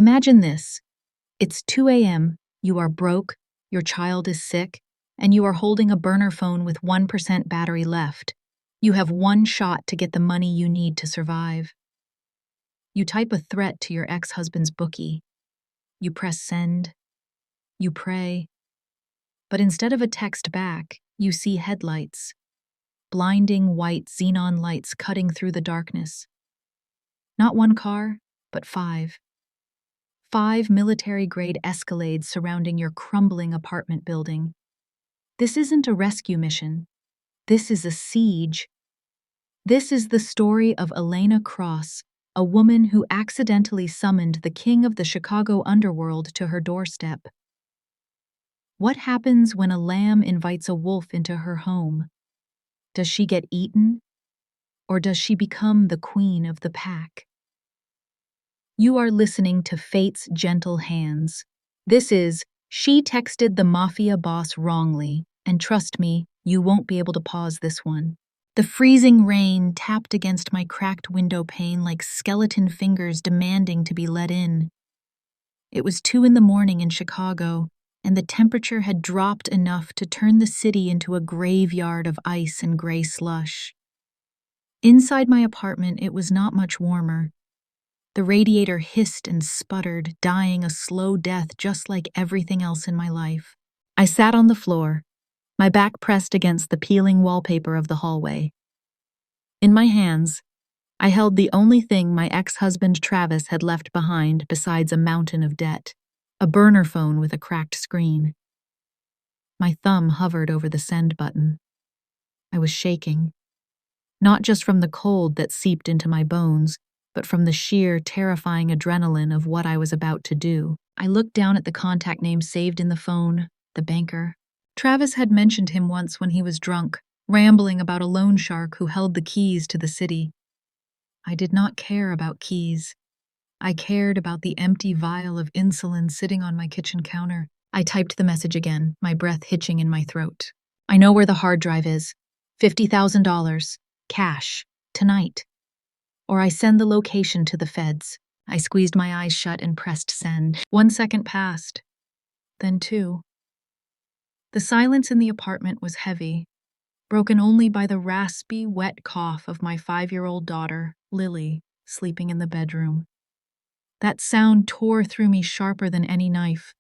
Imagine this. It's 2 a.m., you are broke, your child is sick, and you are holding a burner phone with 1% battery left. You have one shot to get the money you need to survive. You type a threat to your ex-husband's bookie. You press send. You pray. But instead of a text back, you see headlights. Blinding white xenon lights cutting through the darkness. Not one car, but five. 5 military-grade Escalades surrounding your crumbling apartment building. This isn't a rescue mission. This is a siege. This is the story of Elena Cross, a woman who accidentally summoned the king of the Chicago underworld to her doorstep. What happens when a lamb invites a wolf into her home? Does she get eaten? Or does she become the queen of the pack? You are listening to Fate's Gentle Hands. This is She Texted the Mafia Boss Wrongly, and trust me, you won't be able to pause this one. The freezing rain tapped against my cracked window pane like skeleton fingers demanding to be let in. It was 2 a.m. in Chicago, and the temperature had dropped enough to turn the city into a graveyard of ice and gray slush. Inside my apartment, it was not much warmer. The radiator hissed and sputtered, dying a slow death just like everything else in my life. I sat on the floor, my back pressed against the peeling wallpaper of the hallway. In my hands, I held the only thing my ex-husband Travis had left behind besides a mountain of debt, a burner phone with a cracked screen. My thumb hovered over the send button. I was shaking, not just from the cold that seeped into my bones, but from the sheer, terrifying adrenaline of what I was about to do. I looked down at the contact name saved in the phone, the banker. Travis had mentioned him once when he was drunk, rambling about a loan shark who held the keys to the city. I did not care about keys. I cared about the empty vial of insulin sitting on my kitchen counter. I typed the message again, my breath hitching in my throat. I know where the hard drive is. $50,000. Cash. Tonight. Or I send the location to the feds. I squeezed my eyes shut and pressed send. 1 second passed. Then 2. The silence in the apartment was heavy, broken only by the raspy, wet cough of my 5-year-old daughter, Lily, sleeping in the bedroom. That sound tore through me sharper than any knife.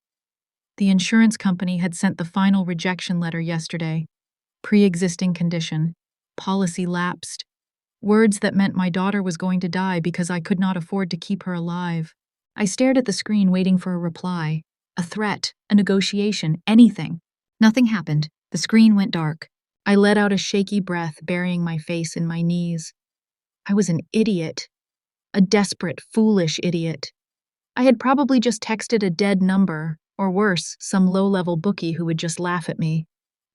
The insurance company had sent the final rejection letter yesterday. Pre-existing condition. Policy lapsed. Words that meant my daughter was going to die because I could not afford to keep her alive. I stared at the screen waiting for a reply, a threat, a negotiation, anything. Nothing happened. The screen went dark. I let out a shaky breath, burying my face in my knees. I was an idiot. A desperate, foolish idiot. I had probably just texted a dead number, or worse, some low-level bookie who would just laugh at me.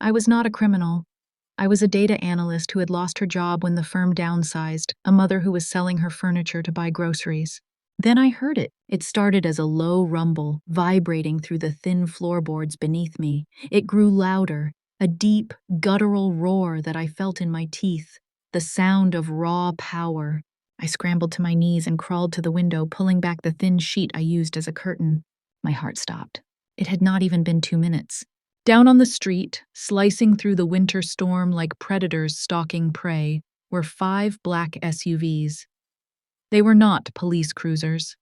I was not a criminal. I was a data analyst who had lost her job when the firm downsized, a mother who was selling her furniture to buy groceries. Then I heard it. It started as a low rumble, vibrating through the thin floorboards beneath me. It grew louder, a deep, guttural roar that I felt in my teeth, the sound of raw power. I scrambled to my knees and crawled to the window, pulling back the thin sheet I used as a curtain. My heart stopped. It had not even been 2 minutes. Down on the street, slicing through the winter storm like predators stalking prey, were 5 black SUVs. They were not police cruisers.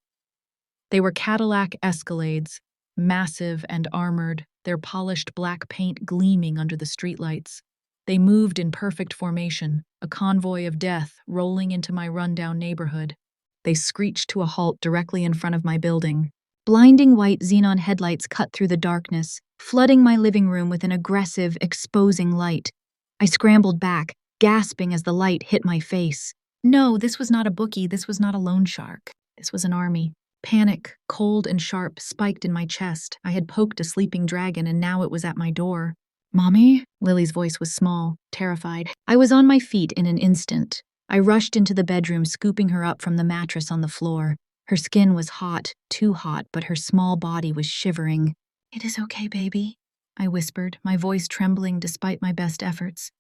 They were Cadillac Escalades, massive and armored, their polished black paint gleaming under the streetlights. They moved in perfect formation, a convoy of death rolling into my rundown neighborhood. They screeched to a halt directly in front of my building. Blinding white xenon headlights cut through the darkness, flooding my living room with an aggressive, exposing light. I scrambled back, gasping as the light hit my face. No, this was not a bookie, this was not a loan shark. This was an army. Panic, cold and sharp, spiked in my chest. I had poked a sleeping dragon and now it was at my door. "Mommy?" Lily's voice was small, terrified. I was on my feet in an instant. I rushed into the bedroom, scooping her up from the mattress on the floor. Her skin was hot, too hot, but her small body was shivering. "It is okay, baby," I whispered, my voice trembling despite my best efforts.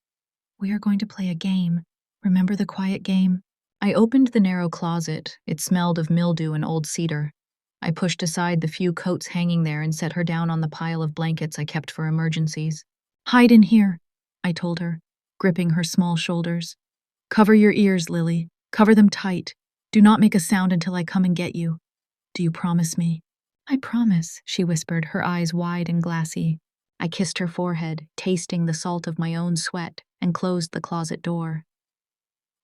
"We are going to play a game. Remember the quiet game?" I opened the narrow closet. It smelled of mildew and old cedar. I pushed aside the few coats hanging there and set her down on the pile of blankets I kept for emergencies. "Hide in here," I told her, gripping her small shoulders. "Cover your ears, Lily. Cover them tight. Do not make a sound until I come and get you. Do you promise me?" "I promise," she whispered, her eyes wide and glassy. I kissed her forehead, tasting the salt of my own sweat, and closed the closet door.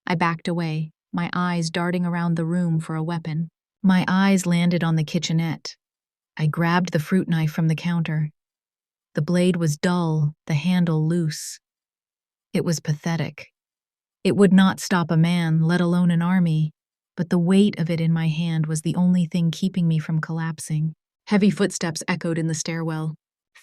I backed away, my eyes darting around the room for a weapon. My eyes landed on the kitchenette. I grabbed the fruit knife from the counter. The blade was dull, the handle loose. It was pathetic. It would not stop a man, let alone an army, but the weight of it in my hand was the only thing keeping me from collapsing. Heavy footsteps echoed in the stairwell.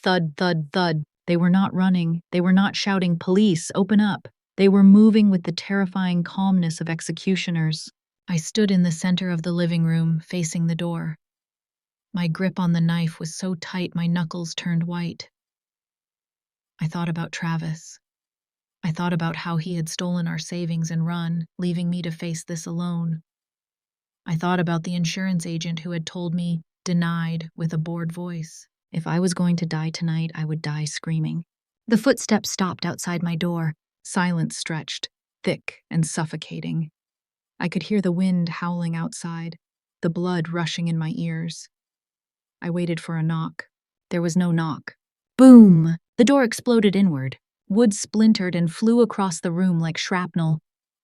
Thud, thud, thud. They were not running. They were not shouting, "Police, open up." They were moving with the terrifying calmness of executioners. I stood in the center of the living room, facing the door. My grip on the knife was so tight my knuckles turned white. I thought about Travis. I thought about how he had stolen our savings and run, leaving me to face this alone. I thought about the insurance agent who had told me, denied, with a bored voice. If I was going to die tonight, I would die screaming. The footsteps stopped outside my door. Silence stretched, thick and suffocating. I could hear the wind howling outside, the blood rushing in my ears. I waited for a knock. There was no knock. Boom! The door exploded inward. Wood splintered and flew across the room like shrapnel.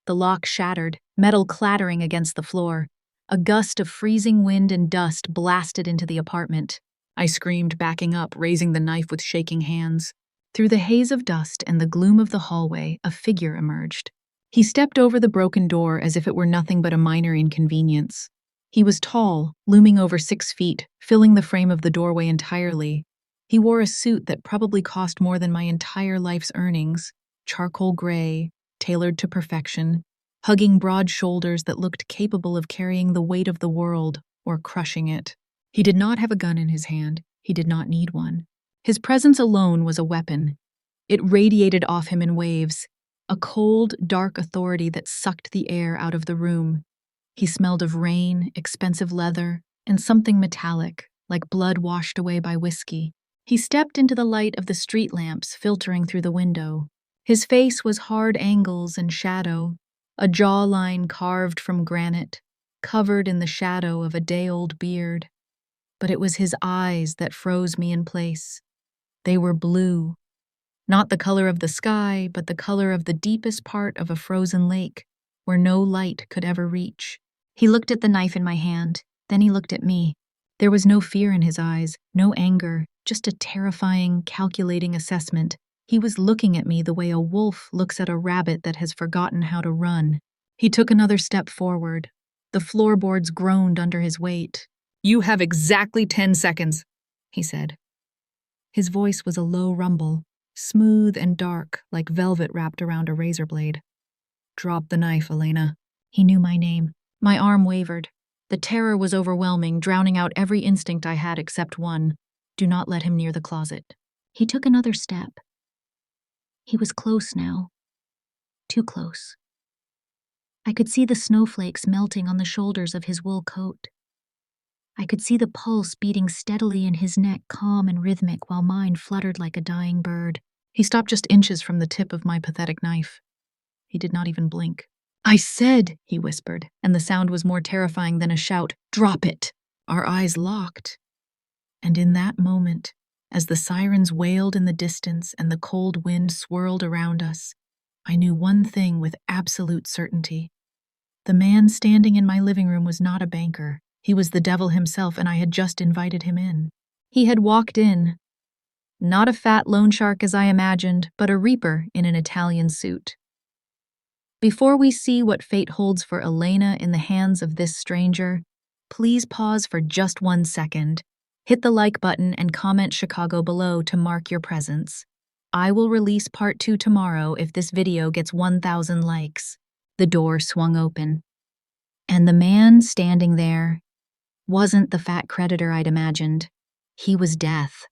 The lock shattered, metal clattering against the floor. A gust of freezing wind and dust blasted into the apartment. I screamed, backing up, raising the knife with shaking hands. Through the haze of dust and the gloom of the hallway, a figure emerged. He stepped over the broken door as if it were nothing but a minor inconvenience. He was tall, looming over 6 feet, filling the frame of the doorway entirely. He wore a suit that probably cost more than my entire life's earnings, charcoal gray, tailored to perfection, hugging broad shoulders that looked capable of carrying the weight of the world or crushing it. He did not have a gun in his hand. He did not need one. His presence alone was a weapon. It radiated off him in waves, a cold, dark authority that sucked the air out of the room. He smelled of rain, expensive leather, and something metallic, like blood washed away by whiskey. He stepped into the light of the street lamps filtering through the window. His face was hard angles and shadow, a jawline carved from granite, covered in the shadow of a day-old beard. But it was his eyes that froze me in place. They were blue, not the color of the sky, but the color of the deepest part of a frozen lake, where no light could ever reach. He looked at the knife in my hand, then he looked at me. There was no fear in his eyes, no anger, just a terrifying, calculating assessment. He was looking at me the way a wolf looks at a rabbit that has forgotten how to run. He took another step forward. The floorboards groaned under his weight. "You have exactly 10 seconds, he said. His voice was a low rumble, smooth and dark, like velvet wrapped around a razor blade. "Drop the knife, Elena." He knew my name. My arm wavered. The terror was overwhelming, drowning out every instinct I had except one. Do not let him near the closet. He took another step. He was close now. Too close. I could see the snowflakes melting on the shoulders of his wool coat. I could see the pulse beating steadily in his neck, calm and rhythmic, while mine fluttered like a dying bird. He stopped just inches from the tip of my pathetic knife. He did not even blink. "I said," he whispered, and the sound was more terrifying than a shout, "Drop it!" Our eyes locked. And in that moment, as the sirens wailed in the distance and the cold wind swirled around us, I knew one thing with absolute certainty. The man standing in my living room was not a banker. He was the devil himself, and I had just invited him in. He had walked in. Not a fat loan shark as I imagined, but a reaper in an Italian suit. Before we see what fate holds for Elena in the hands of this stranger, please pause for just 1 second. Hit the like button and comment Chicago below to mark your presence. I will release part 2 tomorrow if this video gets 1,000 likes. The door swung open. And the man standing there wasn't the fat creditor I'd imagined. He was death.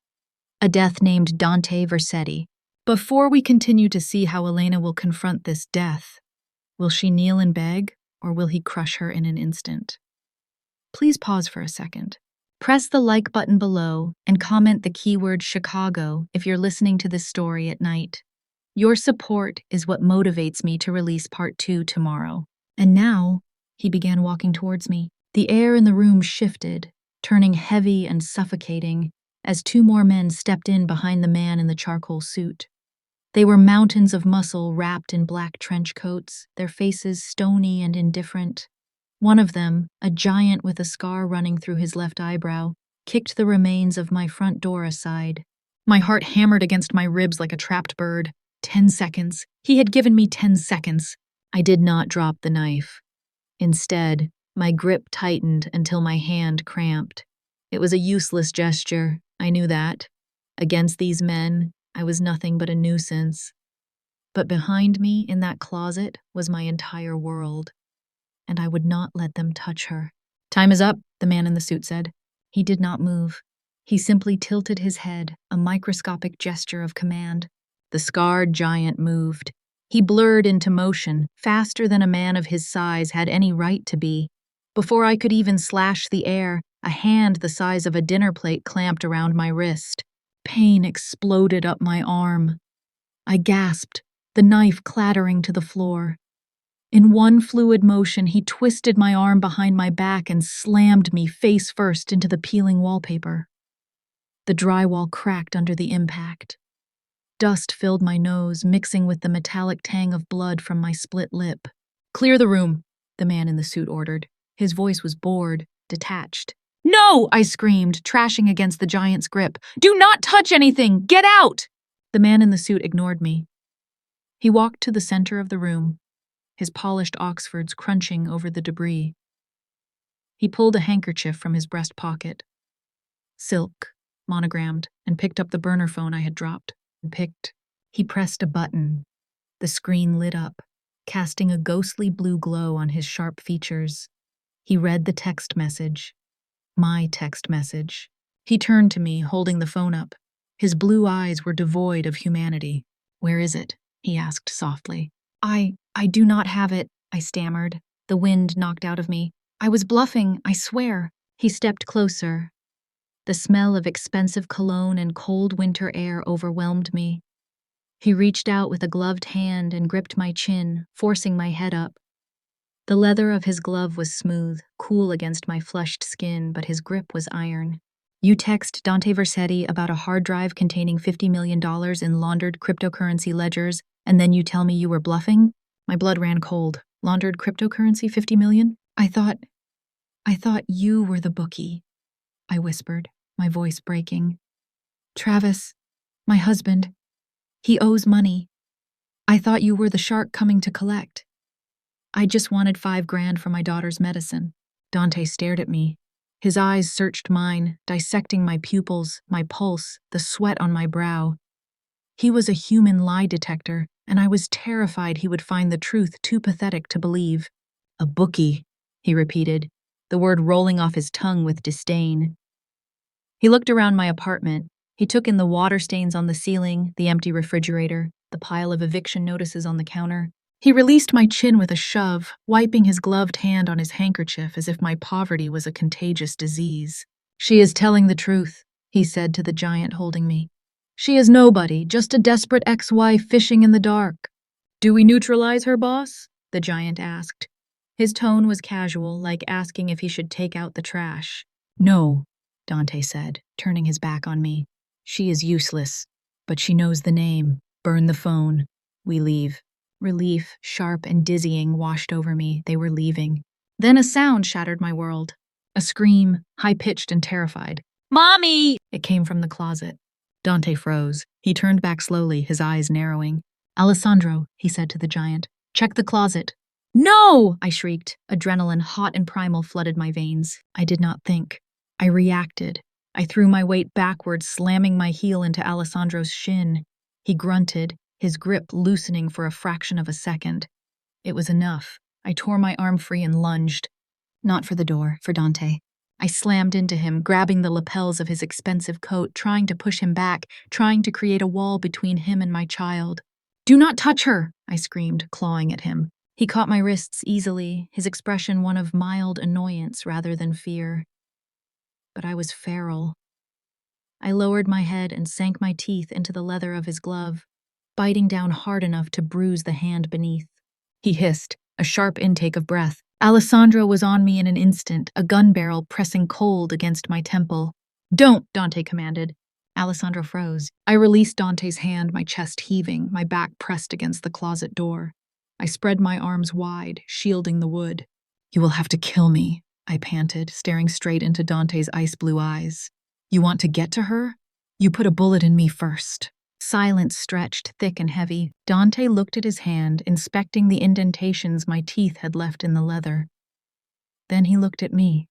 A death named Dante Versetti. Before we continue to see how Elena will confront this death, will she kneel and beg, or will he crush her in an instant? Please pause for a second. Press the like button below and comment the keyword Chicago if you're listening to this story at night. Your support is what motivates me to release part 2 tomorrow. And now, he began walking towards me. The air in the room shifted, turning heavy and suffocating as 2 more men stepped in behind the man in the charcoal suit. They were mountains of muscle wrapped in black trench coats, their faces stony and indifferent. One of them, a giant with a scar running through his left eyebrow, kicked the remains of my front door aside. My heart hammered against my ribs like a trapped bird. 10 seconds. He had given me 10 seconds. I did not drop the knife. Instead, my grip tightened until my hand cramped. It was a useless gesture, I knew that. Against these men, I was nothing but a nuisance. But behind me, in that closet, was my entire world. And I would not let them touch her. "Time is up," the man in the suit said. He did not move. He simply tilted his head, a microscopic gesture of command. The scarred giant moved. He blurred into motion, faster than a man of his size had any right to be. Before I could even slash the air, a hand the size of a dinner plate clamped around my wrist. Pain exploded up my arm. I gasped, the knife clattering to the floor. In one fluid motion, he twisted my arm behind my back and slammed me face first into the peeling wallpaper. The drywall cracked under the impact. Dust filled my nose, mixing with the metallic tang of blood from my split lip. "Clear the room," the man in the suit ordered. His voice was bored, detached. "No!" I screamed, trashing against the giant's grip. "Do not touch anything! Get out!" The man in the suit ignored me. He walked to the center of the room, his polished Oxfords crunching over the debris. He pulled a handkerchief from his breast pocket. Silk, monogrammed, and picked up the burner phone I had dropped. He pressed a button. The screen lit up, casting a ghostly blue glow on his sharp features. He read the text message. My text message. He turned to me, holding the phone up. His blue eyes were devoid of humanity. "Where is it?" he asked softly. I do not have it," I stammered. The wind knocked out of me. "I was bluffing, I swear." He stepped closer. The smell of expensive cologne and cold winter air overwhelmed me. He reached out with a gloved hand and gripped my chin, forcing my head up. The leather of his glove was smooth, cool against my flushed skin, but his grip was iron. "You text Dante Versetti about a hard drive containing $50 million in laundered cryptocurrency ledgers, and then you tell me you were bluffing?" My blood ran cold. Laundered cryptocurrency, 50 million? I thought you were the bookie, I whispered, my voice breaking. "Travis, my husband, he owes money. I thought you were the shark coming to collect. I just wanted $5,000 for my daughter's medicine." Dante stared at me. His eyes searched mine, dissecting my pupils, my pulse, the sweat on my brow. He was a human lie detector, and I was terrified he would find the truth too pathetic to believe. "A bookie," he repeated, the word rolling off his tongue with disdain. He looked around my apartment. He took in the water stains on the ceiling, the empty refrigerator, the pile of eviction notices on the counter. He released my chin with a shove, wiping his gloved hand on his handkerchief as if my poverty was a contagious disease. "She is telling the truth," he said to the giant holding me. "She is nobody, just a desperate ex-wife fishing in the dark." "Do we neutralize her, boss?" the giant asked. His tone was casual, like asking if he should take out the trash. "No," Dante said, turning his back on me. "She is useless, but she knows the name. Burn the phone. We leave." Relief, sharp and dizzying, washed over me. They were leaving. Then a sound shattered my world. A scream, high-pitched and terrified. "Mommy!" It came from the closet. Dante froze. He turned back slowly, his eyes narrowing. "Alessandro," he said to the giant, "check the closet." "No!" I shrieked. Adrenaline, hot and primal, flooded my veins. I did not think. I reacted. I threw my weight backward, slamming my heel into Alessandro's shin. He grunted, his grip loosening for a fraction of a second. It was enough. I tore my arm free and lunged. Not for the door, for Dante. I slammed into him, grabbing the lapels of his expensive coat, trying to push him back, trying to create a wall between him and my child. "Do not touch her!" I screamed, clawing at him. He caught my wrists easily, his expression one of mild annoyance rather than fear. but I was feral. I lowered my head and sank my teeth into the leather of his glove, biting down hard enough to bruise the hand beneath. He hissed, a sharp intake of breath. Alessandro was on me in an instant, a gun barrel pressing cold against my temple. "Don't," Dante commanded. Alessandro froze. I released Dante's hand, my chest heaving, my back pressed against the closet door. I spread my arms wide, shielding the wood. "You will have to kill me," I panted, staring straight into Dante's ice-blue eyes. "You want to get to her? You put a bullet in me first." Silence stretched, thick and heavy. Dante looked at his hand, inspecting the indentations my teeth had left in the leather. Then he looked at me.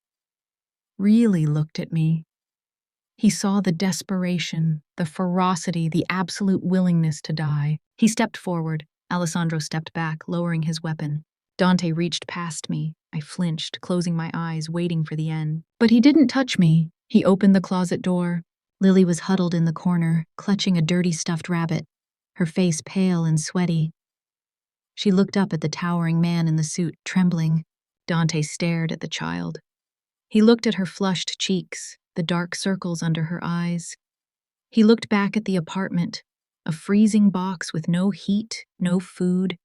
Really looked at me. He saw the desperation, the ferocity, the absolute willingness to die. He stepped forward. Alessandro stepped back, lowering his weapon. Dante reached past me. I flinched, closing my eyes, waiting for the end. But he didn't touch me. He opened the closet door. Lily was huddled in the corner, clutching a dirty stuffed rabbit, her face pale and sweaty. She looked up at the towering man in the suit, trembling. Dante stared at the child. He looked at her flushed cheeks, the dark circles under her eyes. He looked back at the apartment, a freezing box with no heat, no food,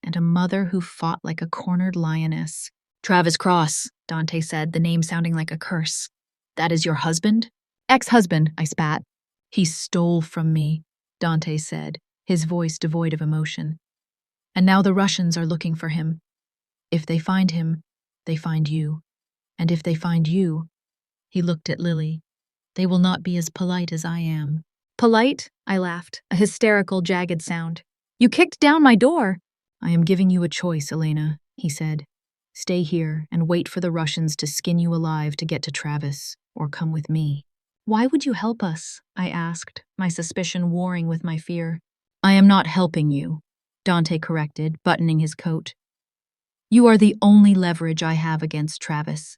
and a mother who fought like a cornered lioness. "Travis Cross," Dante said, the name sounding like a curse. "That is your husband?" "Ex-husband," I spat. "He stole from me," Dante said, his voice devoid of emotion. "And now the Russians are looking for him. If they find him, they find you. And if they find you," he looked at Lily, "they will not be as polite as I am." "Polite?" I laughed, a hysterical, jagged sound. "You kicked down my door." "I am giving you a choice, Elena," he said. "Stay here and wait for the Russians to skin you alive to get to Travis, or come with me." "Why would you help us?" I asked, my suspicion warring with my fear. "I am not helping you," Dante corrected, buttoning his coat. "You are the only leverage I have against Travis.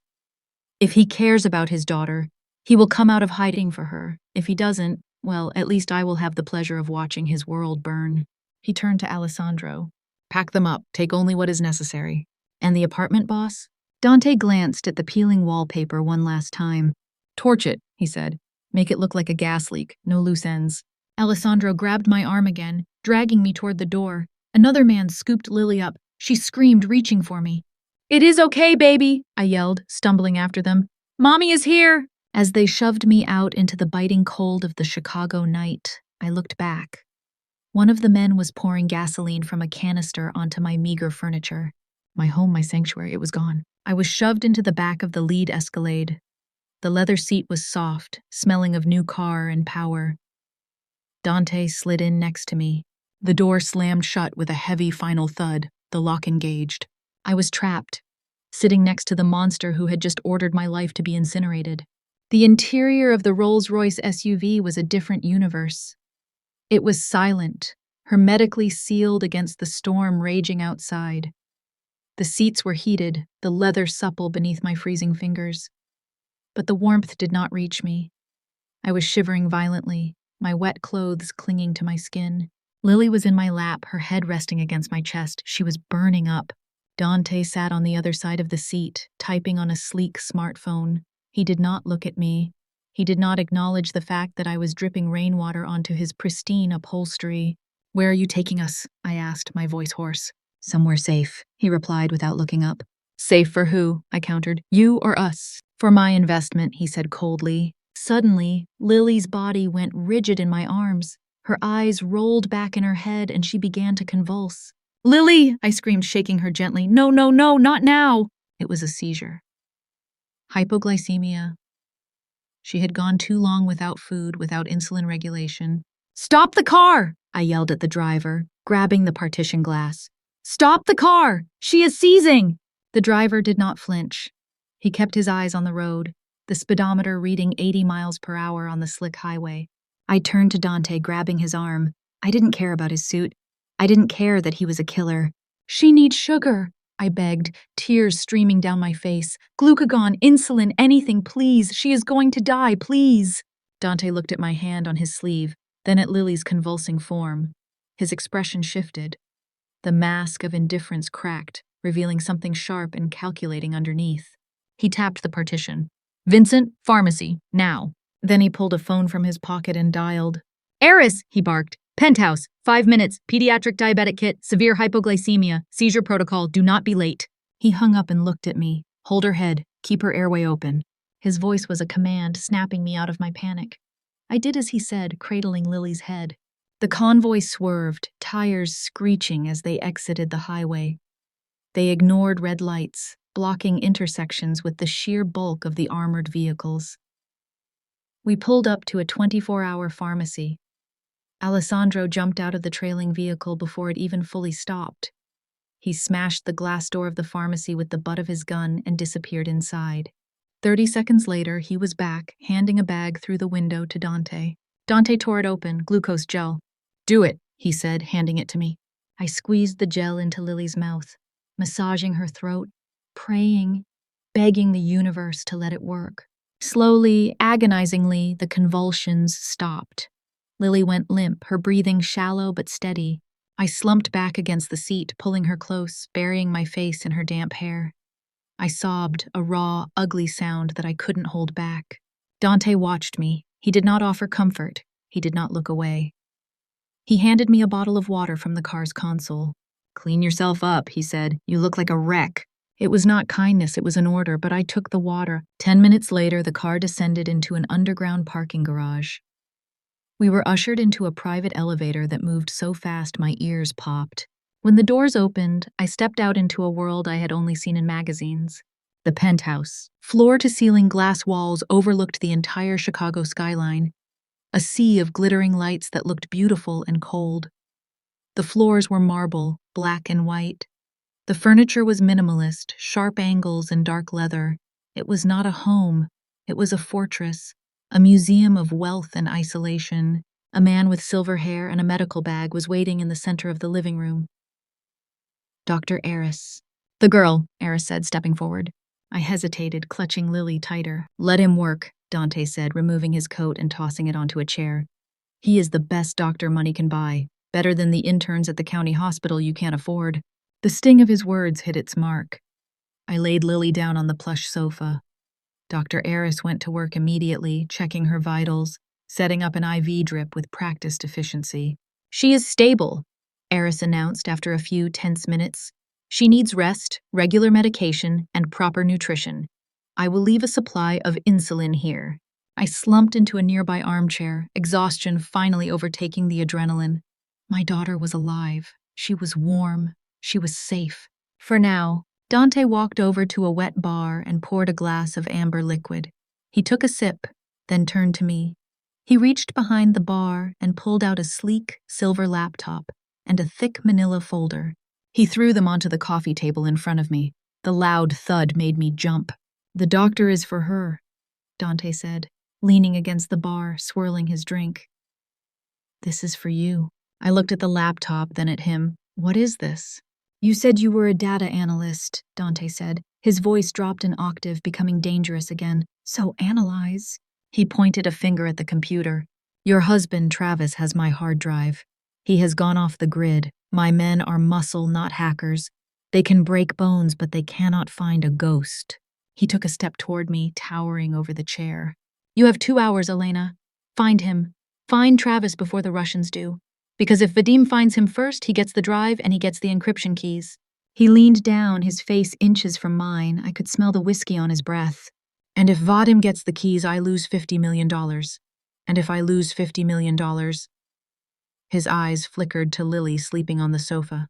If he cares about his daughter, he will come out of hiding for her. If he doesn't, well, at least I will have the pleasure of watching his world burn." He turned to Alessandro. "Pack them up. Take only what is necessary." "And the apartment, boss?" Dante glanced at the peeling wallpaper one last time. "Torch it," he said. "Make it look like a gas leak, no loose ends." Alessandro grabbed my arm again, dragging me toward the door. Another man scooped Lily up. She screamed, reaching for me. "It is okay, baby," I yelled, stumbling after them. "Mommy is here." As they shoved me out into the biting cold of the Chicago night, I looked back. One of the men was pouring gasoline from a canister onto my meager furniture. My home, my sanctuary, it was gone. I was shoved into the back of the lead Escalade. The leather seat was soft, smelling of new car and power. Dante slid in next to me. The door slammed shut with a heavy final thud, the lock engaged. I was trapped, sitting next to the monster who had just ordered my life to be incinerated. The interior of the Rolls-Royce SUV was a different universe. It was silent, hermetically sealed against the storm raging outside. The seats were heated, the leather supple beneath my freezing fingers. But the warmth did not reach me. I was shivering violently, my wet clothes clinging to my skin. Lily was in my lap, her head resting against my chest. She was burning up. Dante sat on the other side of the seat, typing on a sleek smartphone. He did not look at me. He did not acknowledge the fact that I was dripping rainwater onto his pristine upholstery. "Where are you taking us?" I asked, my voice hoarse. "Somewhere safe," he replied without looking up. "Safe for who?" I countered. "You or us?" "For my investment," he said coldly. Suddenly, Lily's body went rigid in my arms. Her eyes rolled back in her head and she began to convulse. "Lily!" I screamed, shaking her gently. "No, no, no, not now!" It was a seizure. Hypoglycemia. She had gone too long without food, without insulin regulation. "Stop the car!" I yelled at the driver, grabbing the partition glass. "Stop the car! She is seizing!" The driver did not flinch. He kept his eyes on the road, the speedometer reading 80 miles per hour on the slick highway. I turned to Dante, grabbing his arm. I didn't care about his suit. I didn't care that he was a killer. "She needs sugar," I begged, tears streaming down my face. "Glucagon, insulin, anything, please. She is going to die, please." Dante looked at my hand on his sleeve, then at Lily's convulsing form. His expression shifted. The mask of indifference cracked, revealing something sharp and calculating underneath. He tapped the partition. Vincent, pharmacy, now. Then he pulled a phone from his pocket and dialed. Eris, he barked. Penthouse, 5 minutes, pediatric diabetic kit, severe hypoglycemia, seizure protocol, do not be late. He hung up and looked at me. Hold her head, keep her airway open. His voice was a command, snapping me out of my panic. I did as he said, cradling Lily's head. The convoy swerved, tires screeching as they exited the highway. They ignored red lights, blocking intersections with the sheer bulk of the armored vehicles. We pulled up to a 24-hour pharmacy. Alessandro jumped out of the trailing vehicle before it even fully stopped. He smashed the glass door of the pharmacy with the butt of his gun and disappeared inside. 30 seconds later, he was back, handing a bag through the window to Dante. Dante tore it open, glucose gel. Do it, he said, handing it to me. I squeezed the gel into Lily's mouth, massaging her throat, praying, begging the universe to let it work. Slowly, agonizingly, the convulsions stopped. Lily went limp, her breathing shallow but steady. I slumped back against the seat, pulling her close, burying my face in her damp hair. I sobbed, a raw, ugly sound that I couldn't hold back. Dante watched me. He did not offer comfort. He did not look away. He handed me a bottle of water from the car's console. Clean yourself up, he said. You look like a wreck. It was not kindness, it was an order, but I took the water. 10 minutes later, the car descended into an underground parking garage. We were ushered into a private elevator that moved so fast my ears popped. When the doors opened, I stepped out into a world I had only seen in magazines. The penthouse. Floor-to-ceiling glass walls overlooked the entire Chicago skyline, a sea of glittering lights that looked beautiful and cold. The floors were marble, black and white. The furniture was minimalist, sharp angles and dark leather. It was not a home. It was a fortress, a museum of wealth and isolation. A man with silver hair and a medical bag was waiting in the center of the living room. Dr. Eris. The girl, Eris said, stepping forward. I hesitated, clutching Lily tighter. Let him work, Dante said, removing his coat and tossing it onto a chair. He is the best doctor money can buy, better than the interns at the county hospital you can't afford. The sting of his words hit its mark. I laid Lily down on the plush sofa. Dr. Eris went to work immediately, checking her vitals, setting up an IV drip with practiced efficiency. She is stable, Eris announced after a few tense minutes. She needs rest, regular medication, and proper nutrition. I will leave a supply of insulin here. I slumped into a nearby armchair, exhaustion finally overtaking the adrenaline. My daughter was alive. She was warm. She was safe. For now, Dante walked over to a wet bar and poured a glass of amber liquid. He took a sip, then turned to me. He reached behind the bar and pulled out a sleek, silver laptop and a thick manila folder. He threw them onto the coffee table in front of me. The loud thud made me jump. The doctor is for her, Dante said, leaning against the bar, swirling his drink. This is for you. I looked at the laptop, then at him. What is this? You said you were a data analyst, Dante said. His voice dropped an octave, becoming dangerous again. So analyze. He pointed a finger at the computer. Your husband, Travis, has my hard drive. He has gone off the grid. My men are muscle, not hackers. They can break bones, but they cannot find a ghost. He took a step toward me, towering over the chair. You have 2 hours, Elena. Find him. Find Travis before the Russians do. Because if Vadim finds him first, he gets the drive and he gets the encryption keys. He leaned down, his face inches from mine. I could smell the whiskey on his breath. And if Vadim gets the keys, I lose $50 million. And if I lose $50 million... His eyes flickered to Lily sleeping on the sofa.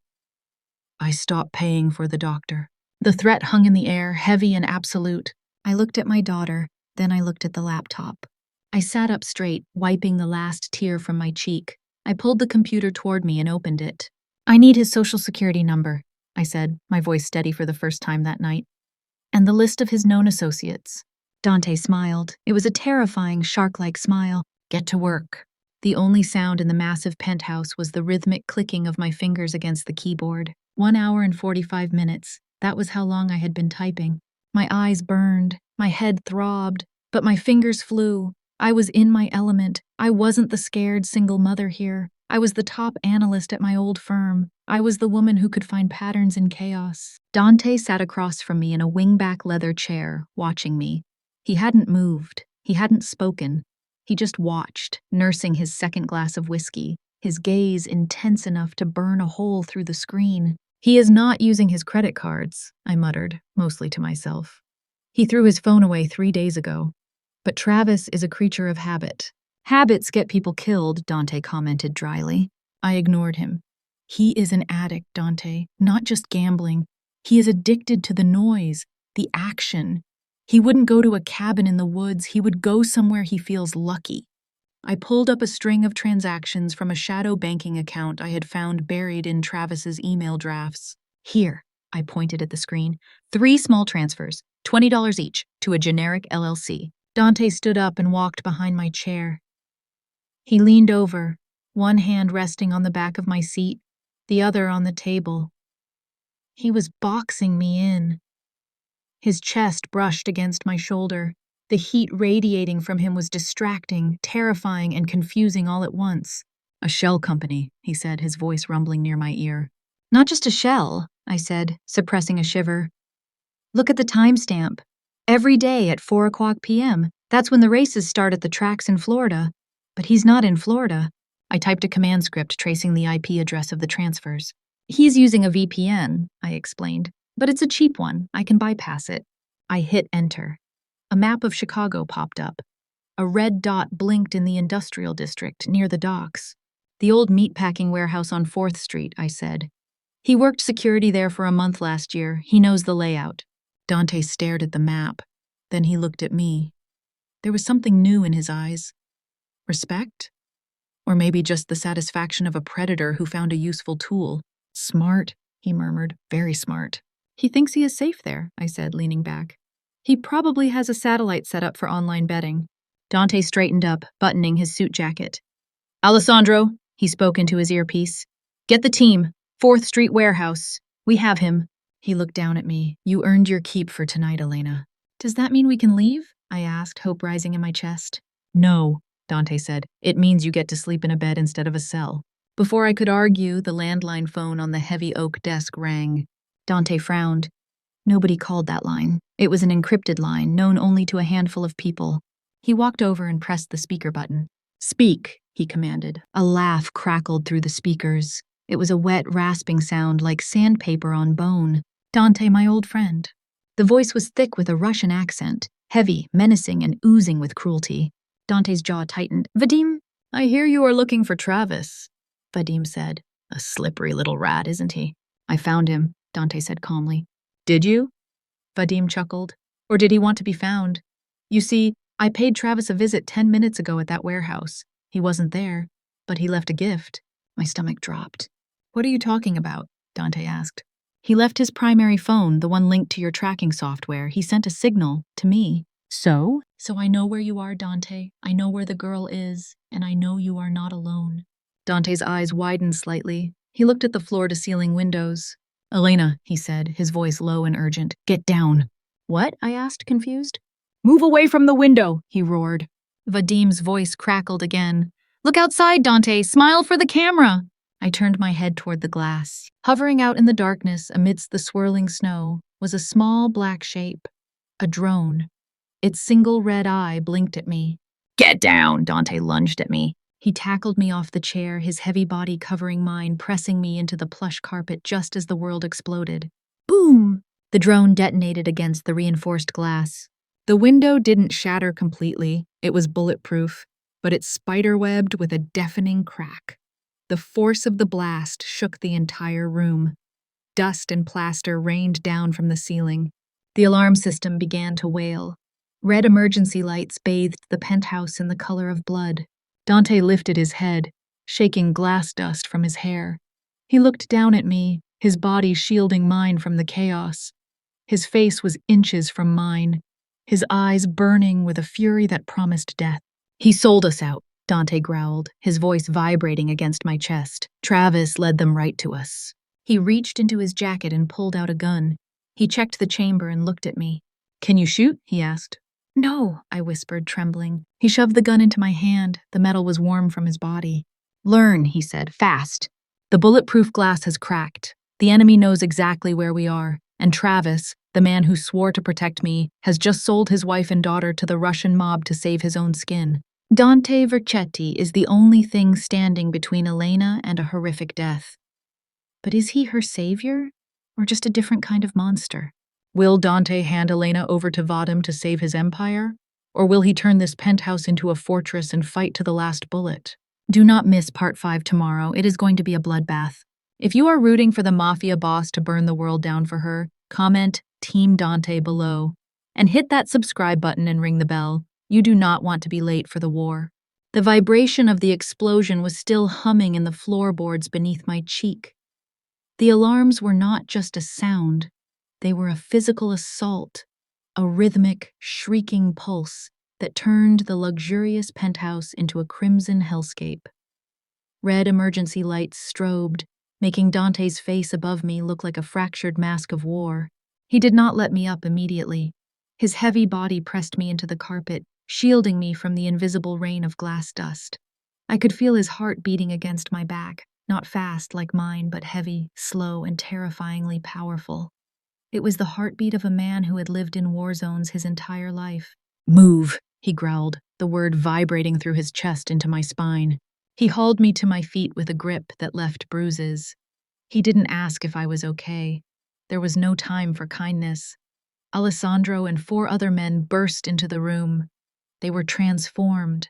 I stopped paying for the doctor. The threat hung in the air, heavy and absolute. I looked at my daughter, then I looked at the laptop. I sat up straight, wiping the last tear from my cheek. I pulled the computer toward me and opened it. I need his social security number, I said, my voice steady for the first time that night. And the list of his known associates. Dante smiled. It was a terrifying, shark-like smile. Get to work. The only sound in the massive penthouse was the rhythmic clicking of my fingers against the keyboard. 1 hour and 45 minutes. That was how long I had been typing. My eyes burned. My head throbbed. But my fingers flew. I was in my element. I wasn't the scared single mother here. I was the top analyst at my old firm. I was the woman who could find patterns in chaos. Dante sat across from me in a wingback leather chair, watching me. He hadn't moved. He hadn't spoken. He just watched, nursing his second glass of whiskey, his gaze intense enough to burn a hole through the screen. He is not using his credit cards, I muttered, mostly to myself. He threw his phone away 3 days ago. But Travis is a creature of habit. Habits get people killed, Dante commented dryly. I ignored him. He is an addict, Dante, not just gambling. He is addicted to the noise, the action. He wouldn't go to a cabin in the woods. He would go somewhere he feels lucky. I pulled up a string of transactions from a shadow banking account I had found buried in Travis's email drafts. Here, I pointed at the screen. 3 small transfers, $20 each, to a generic LLC. Dante stood up and walked behind my chair. He leaned over, one hand resting on the back of my seat, the other on the table. He was boxing me in. His chest brushed against my shoulder. The heat radiating from him was distracting, terrifying, and confusing all at once. A shell company, he said, his voice rumbling near my ear. Not just a shell, I said, suppressing a shiver. Look at the timestamp. Every day at 4:00 p.m. That's when the races start at the tracks in Florida. But he's not in Florida. I typed a command script tracing the IP address of the transfers. He's using a VPN, I explained, but it's a cheap one. I can bypass it. I hit enter. A map of Chicago popped up. A red dot blinked in the industrial district near the docks. The old meatpacking warehouse on 4th Street, I said. He worked security there for a month last year. He knows the layout. Dante stared at the map. Then he looked at me. There was something new in his eyes. Respect? Or maybe just the satisfaction of a predator who found a useful tool. Smart, he murmured. Very smart. He thinks he is safe there, I said, leaning back. He probably has a satellite set up for online betting. Dante straightened up, buttoning his suit jacket. Alessandro, he spoke into his earpiece. Get the team. 4th Street warehouse. We have him. He looked down at me. You earned your keep for tonight, Elena. Does that mean we can leave? I asked, hope rising in my chest. No, Dante said. It means you get to sleep in a bed instead of a cell. Before I could argue, the landline phone on the heavy oak desk rang. Dante frowned. Nobody called that line. It was an encrypted line, known only to a handful of people. He walked over and pressed the speaker button. Speak, he commanded. A laugh crackled through the speakers. It was a wet, rasping sound like sandpaper on bone. Dante, my old friend. The voice was thick with a Russian accent, heavy, menacing, and oozing with cruelty. Dante's jaw tightened. Vadim, I hear you are looking for Travis, Vadim said. A slippery little rat, isn't he? I found him, Dante said calmly. Did you? Vadim chuckled. Or did he want to be found? You see, I paid Travis a visit 10 minutes ago at that warehouse. He wasn't there, but he left a gift. My stomach dropped. What are you talking about? Dante asked. He left his primary phone, the one linked to your tracking software. He sent a signal to me. So? So I know where you are, Dante. I know where the girl is, and I know you are not alone. Dante's eyes widened slightly. He looked at the floor-to-ceiling windows. Elena, he said, his voice low and urgent. Get down. What? I asked, confused. Move away from the window, he roared. Vadim's voice crackled again. Look outside, Dante. Smile for the camera. I turned my head toward the glass. Hovering out in the darkness amidst the swirling snow was a small black shape. A drone. Its single red eye blinked at me. Get down, Dante lunged at me. He tackled me off the chair, his heavy body covering mine, pressing me into the plush carpet just as the world exploded. Boom! The drone detonated against the reinforced glass. The window didn't shatter completely. It was bulletproof, but it spiderwebbed with a deafening crack. The force of the blast shook the entire room. Dust and plaster rained down from the ceiling. The alarm system began to wail. Red emergency lights bathed the penthouse in the color of blood. Dante lifted his head, shaking glass dust from his hair. He looked down at me, his body shielding mine from the chaos. His face was inches from mine, his eyes burning with a fury that promised death. He sold us out, Dante growled, his voice vibrating against my chest. Travis led them right to us. He reached into his jacket and pulled out a gun. He checked the chamber and looked at me. Can you shoot? He asked. No, I whispered, trembling. He shoved the gun into my hand. The metal was warm from his body. Learn, he said, fast. The bulletproof glass has cracked. The enemy knows exactly where we are, and Travis, The man who swore to protect me has just sold his wife and daughter to the Russian mob to save his own skin. Dante Vercetti is the only thing standing between Elena and a horrific death. But is he her savior, or just a different kind of monster? Will Dante hand Elena over to Vadim to save his empire? Or will he turn this penthouse into a fortress and fight to the last bullet? Do not miss part 5 tomorrow. It is going to be a bloodbath. If you are rooting for the Mafia boss to burn the world down for her, comment Team Dante below. And hit that subscribe button and ring the bell. You do not want to be late for the war. The vibration of the explosion was still humming in the floorboards beneath my cheek. The alarms were not just a sound, they were a physical assault, a rhythmic, shrieking pulse that turned the luxurious penthouse into a crimson hellscape. Red emergency lights strobed, making Dante's face above me look like a fractured mask of war. He did not let me up immediately. His heavy body pressed me into the carpet, shielding me from the invisible rain of glass dust. I could feel his heart beating against my back, not fast like mine, but heavy, slow, and terrifyingly powerful. It was the heartbeat of a man who had lived in war zones his entire life. "Move," he growled, the word vibrating through his chest into my spine. He hauled me to my feet with a grip that left bruises. He didn't ask if I was okay. There was no time for kindness. Alessandro and 4 other men burst into the room. They were transformed.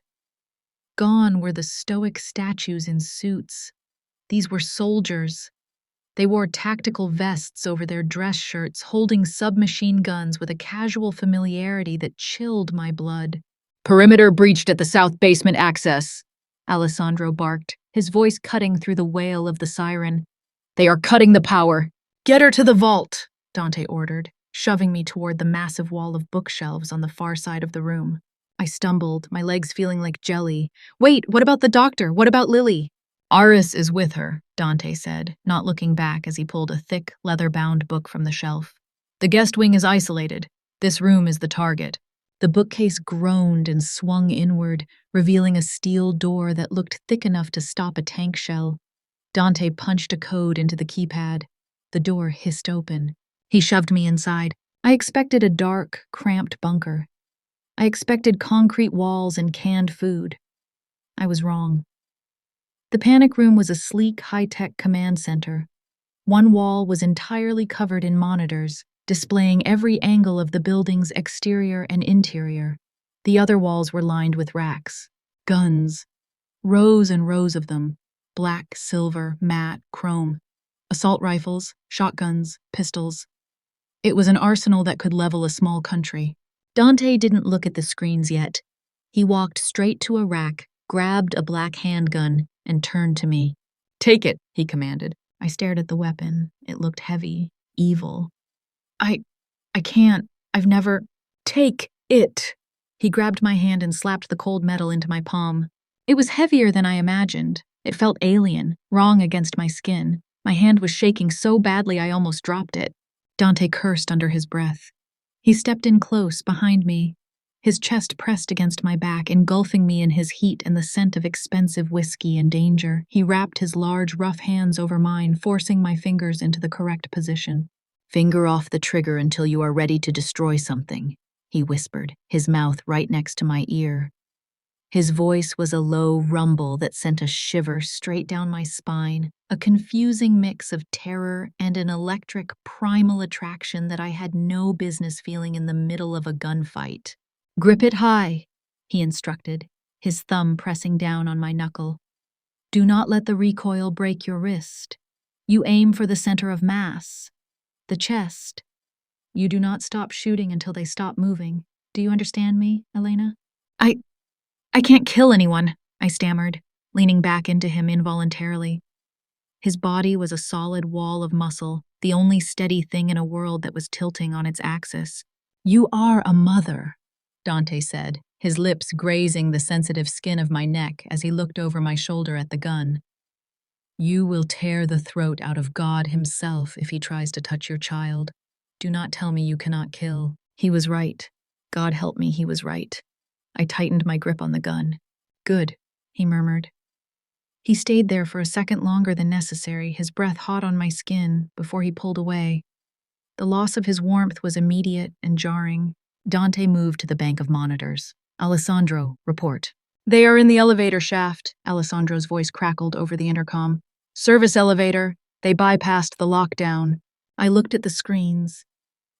Gone were the stoic statues in suits. These were soldiers. They wore tactical vests over their dress shirts, holding submachine guns with a casual familiarity that chilled my blood. "Perimeter breached at the south basement access," Alessandro barked, his voice cutting through the wail of the siren. "They are cutting the power." "Get her to the vault," Dante ordered, shoving me toward the massive wall of bookshelves on the far side of the room. I stumbled, my legs feeling like jelly. "Wait, what about the doctor? What about Lily?" "Aris is with her," Dante said, not looking back as he pulled a thick, leather-bound book from the shelf. "The guest wing is isolated. This room is the target." The bookcase groaned and swung inward, revealing a steel door that looked thick enough to stop a tank shell. Dante punched a code into the keypad. The door hissed open. He shoved me inside. I expected a dark, cramped bunker. I expected concrete walls and canned food. I was wrong. The panic room was a sleek, high-tech command center. One wall was entirely covered in monitors, displaying every angle of the building's exterior and interior. The other walls were lined with racks. Guns. Rows and rows of them. Black, silver, matte, chrome. Assault rifles, shotguns, pistols. It was an arsenal that could level a small country. Dante didn't look at the screens yet. He walked straight to a rack, grabbed a black handgun, and turned to me. "Take it," he commanded. I stared at the weapon. It looked heavy, evil. I can't. I've never... "Take it!" He grabbed my hand and slapped the cold metal into my palm. It was heavier than I imagined. It felt alien, wrong against my skin. My hand was shaking so badly I almost dropped it. Dante cursed under his breath. He stepped in close, behind me. His chest pressed against my back, engulfing me in his heat and the scent of expensive whiskey and danger. He wrapped his large, rough hands over mine, forcing my fingers into the correct position. "Finger off the trigger until you are ready to destroy something," he whispered, his mouth right next to my ear. His voice was a low rumble that sent a shiver straight down my spine, a confusing mix of terror and an electric, primal attraction that I had no business feeling in the middle of a gunfight. "Grip it high," he instructed, his thumb pressing down on my knuckle. "Do not let the recoil break your wrist. You aim for the center of mass, the chest. You do not stop shooting until they stop moving. Do you understand me, Elena?" I can't kill anyone," I stammered, leaning back into him involuntarily. His body was a solid wall of muscle, the only steady thing in a world that was tilting on its axis. "You are a mother," Dante said, his lips grazing the sensitive skin of my neck as he looked over my shoulder at the gun. "You will tear the throat out of God himself if he tries to touch your child. Do not tell me you cannot kill." He was right. God help me, he was right. I tightened my grip on the gun. "Good," he murmured. He stayed there for a second longer than necessary, his breath hot on my skin, before he pulled away. The loss of his warmth was immediate and jarring. Dante moved to the bank of monitors. Alessandro, report. They are in the elevator shaft, Alessandro's voice crackled over the intercom. Service elevator. They bypassed the lockdown. I looked at the screens.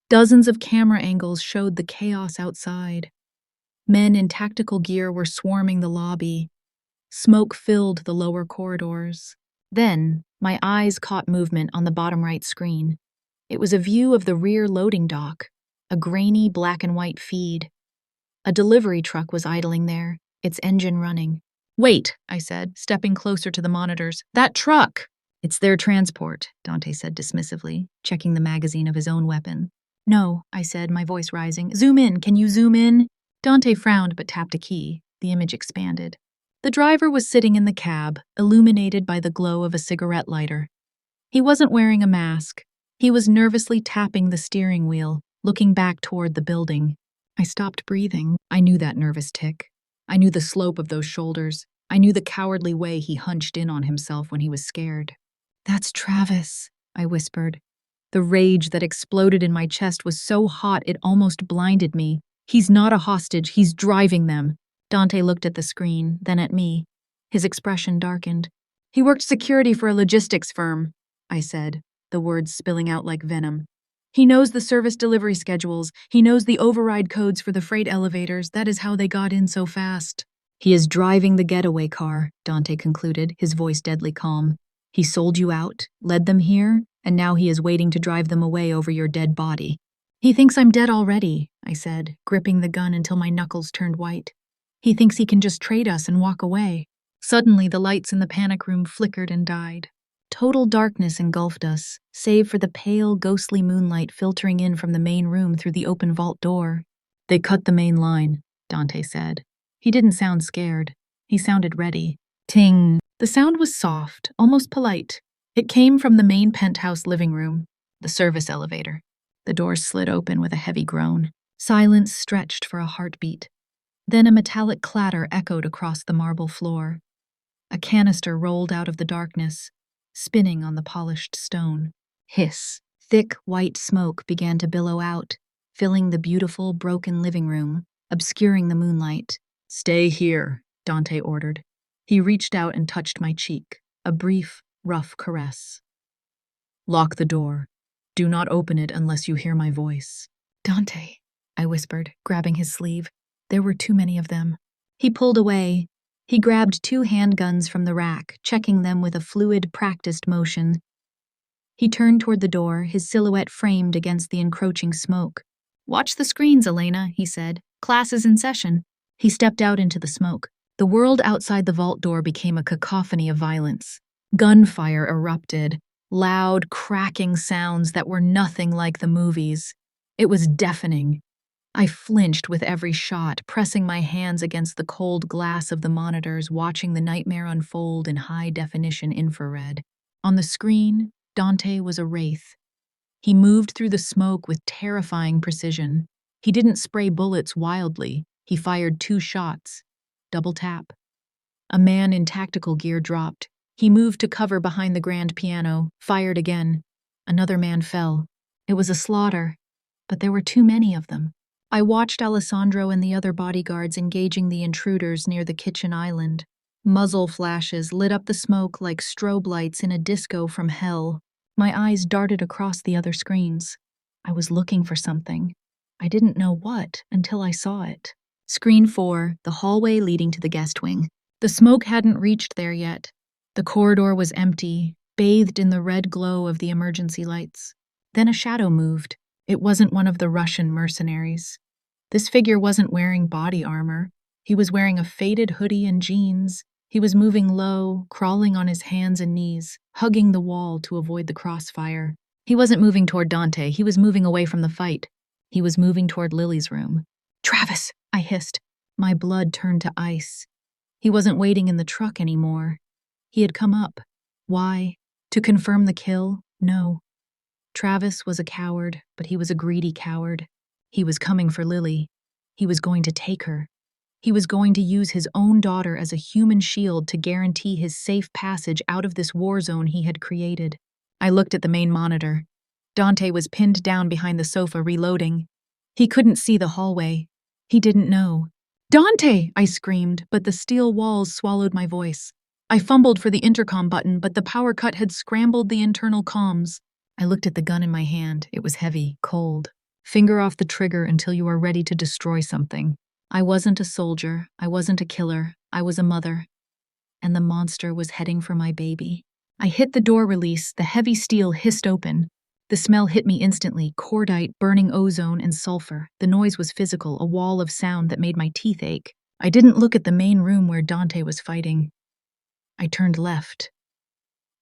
Dozens of camera angles showed the chaos outside. Men in tactical gear were swarming the lobby. Smoke filled the lower corridors. Then, my eyes caught movement on the bottom right screen. It was a view of the rear loading dock, a grainy black and white feed. A delivery truck was idling there, its engine running. Wait, I said, stepping closer to the monitors. That truck! It's their transport, Dante said dismissively, checking the magazine of his own weapon. No, I said, my voice rising. Zoom in, can you zoom in? Dante frowned but tapped a key. The image expanded. The driver was sitting in the cab, illuminated by the glow of a cigarette lighter. He wasn't wearing a mask. He was nervously tapping the steering wheel, looking back toward the building. I stopped breathing. I knew that nervous tick. I knew the slope of those shoulders. I knew the cowardly way he hunched in on himself when he was scared. That's Travis, I whispered. The rage that exploded in my chest was so hot it almost blinded me. He's not a hostage, he's driving them. Dante looked at the screen, then at me. His expression darkened. He worked security for a logistics firm, I said, the words spilling out like venom. He knows the service delivery schedules. He knows the override codes for the freight elevators. That is how they got in so fast. He is driving the getaway car, Dante concluded, his voice deadly calm. He sold you out, led them here, and now he is waiting to drive them away over your dead body. He thinks I'm dead already, I said, gripping the gun until my knuckles turned white. He thinks he can just trade us and walk away. Suddenly, the lights in the panic room flickered and died. Total darkness engulfed us, save for the pale, ghostly moonlight filtering in from the main room through the open vault door. They cut the main line, Dante said. He didn't sound scared. He sounded ready. Ting. The sound was soft, almost polite. It came from the main penthouse living room, the service elevator. The doors slid open with a heavy groan. Silence stretched for a heartbeat. Then a metallic clatter echoed across the marble floor. A canister rolled out of the darkness, spinning on the polished stone. Hiss. Thick, white smoke began to billow out, filling the beautiful, broken living room, obscuring the moonlight. Stay here, Dante ordered. He reached out and touched my cheek, a brief, rough caress. Lock the door. Do not open it unless you hear my voice. Dante, I whispered, grabbing his sleeve. There were too many of them. He pulled away. He grabbed 2 handguns from the rack, checking them with a fluid, practiced motion. He turned toward the door, his silhouette framed against the encroaching smoke. Watch the screens, Elena, he said. Class is in session. He stepped out into the smoke. The world outside the vault door became a cacophony of violence. Gunfire erupted, loud, cracking sounds that were nothing like the movies. It was deafening. I flinched with every shot, pressing my hands against the cold glass of the monitors, watching the nightmare unfold in high-definition infrared. On the screen, Dante was a wraith. He moved through the smoke with terrifying precision. He didn't spray bullets wildly. He fired 2 shots. Double tap. A man in tactical gear dropped. He moved to cover behind the grand piano, fired again. Another man fell. It was a slaughter, but there were too many of them. I watched Alessandro and the other bodyguards engaging the intruders near the kitchen island. Muzzle flashes lit up the smoke like strobe lights in a disco from hell. My eyes darted across the other screens. I was looking for something. I didn't know what until I saw it. Screen 4, the hallway leading to the guest wing. The smoke hadn't reached there yet. The corridor was empty, bathed in the red glow of the emergency lights. Then a shadow moved. It wasn't one of the Russian mercenaries. This figure wasn't wearing body armor. He was wearing a faded hoodie and jeans. He was moving low, crawling on his hands and knees, hugging the wall to avoid the crossfire. He wasn't moving toward Dante. He was moving away from the fight. He was moving toward Lily's room. Travis, I hissed. My blood turned to ice. He wasn't waiting in the truck anymore. He had come up. Why? To confirm the kill? No. Travis was a coward, but he was a greedy coward. He was coming for Lily. He was going to take her. He was going to use his own daughter as a human shield to guarantee his safe passage out of this war zone he had created. I looked at the main monitor. Dante was pinned down behind the sofa, reloading. He couldn't see the hallway. He didn't know. "Dante!" I screamed, but the steel walls swallowed my voice. I fumbled for the intercom button, but the power cut had scrambled the internal comms. I looked at the gun in my hand. It was heavy, cold. "Finger off the trigger until you are ready to destroy something." I wasn't a soldier. I wasn't a killer. I was a mother. And the monster was heading for my baby. I hit the door release. The heavy steel hissed open. The smell hit me instantly, cordite, burning ozone, and sulfur. The noise was physical, a wall of sound that made my teeth ache. I didn't look at the main room where Dante was fighting. I turned left.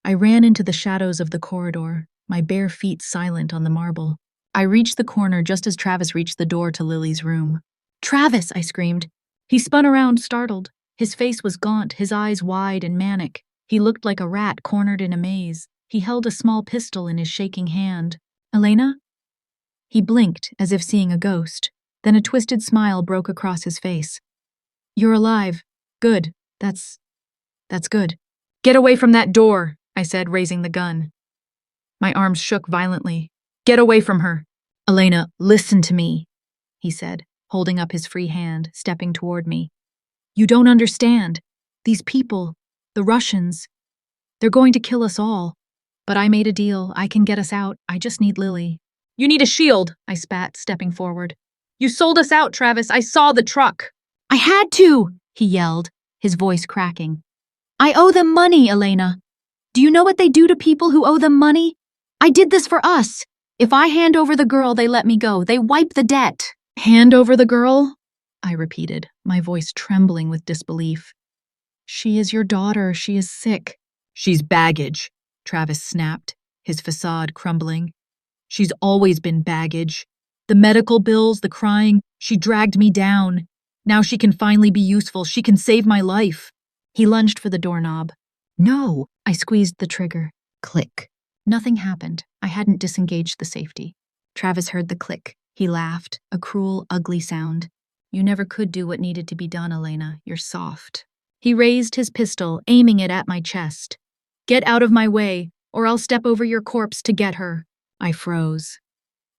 I ran into the shadows of the corridor, my bare feet silent on the marble. I reached the corner just as Travis reached the door to Lily's room. "Travis!" I screamed. He spun around, startled. His face was gaunt, his eyes wide and manic. He looked like a rat cornered in a maze. He held a small pistol in his shaking hand. "Elena?" He blinked, as if seeing a ghost. Then a twisted smile broke across his face. "You're alive. Good. That's good." "Get away from that door," I said, raising the gun. My arms shook violently. "Get away from her." "Elena, listen to me," he said, holding up his free hand, stepping toward me. "You don't understand. These people, the Russians, they're going to kill us all. But I made a deal. I can get us out. I just need Lily." "You need a shield," I spat, stepping forward. "You sold us out, Travis. I saw the truck." "I had to," he yelled, his voice cracking. "I owe them money, Elena. Do you know what they do to people who owe them money? I did this for us. If I hand over the girl, they let me go. They wipe the debt." "Hand over the girl?" I repeated, my voice trembling with disbelief. "She is your daughter. She is sick." "She's baggage," Travis snapped, his facade crumbling. "She's always been baggage. The medical bills, the crying, she dragged me down. Now she can finally be useful. She can save my life." He lunged for the doorknob. "No!" I squeezed the trigger. Click. Nothing happened. I hadn't disengaged the safety. Travis heard the click. He laughed, a cruel, ugly sound. "You never could do what needed to be done, Elena. You're soft." He raised his pistol, aiming it at my chest. "Get out of my way, or I'll step over your corpse to get her." I froze.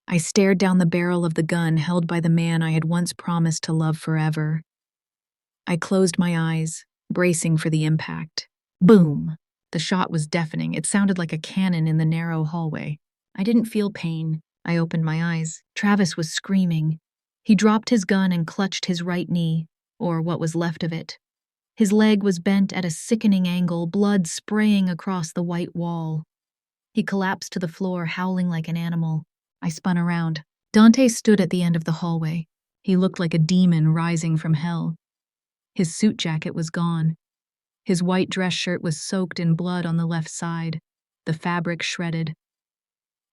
I stared down the barrel of the gun held by the man I had once promised to love forever. I closed my eyes, bracing for the impact. Boom! The shot was deafening. It sounded like a cannon in the narrow hallway. I didn't feel pain. I opened my eyes. Travis was screaming. He dropped his gun and clutched his right knee, or what was left of it. His leg was bent at a sickening angle, blood spraying across the white wall. He collapsed to the floor, howling like an animal. I spun around. Dante stood at the end of the hallway. He looked like a demon rising from hell. His suit jacket was gone. His white dress shirt was soaked in blood on the left side, the fabric shredded.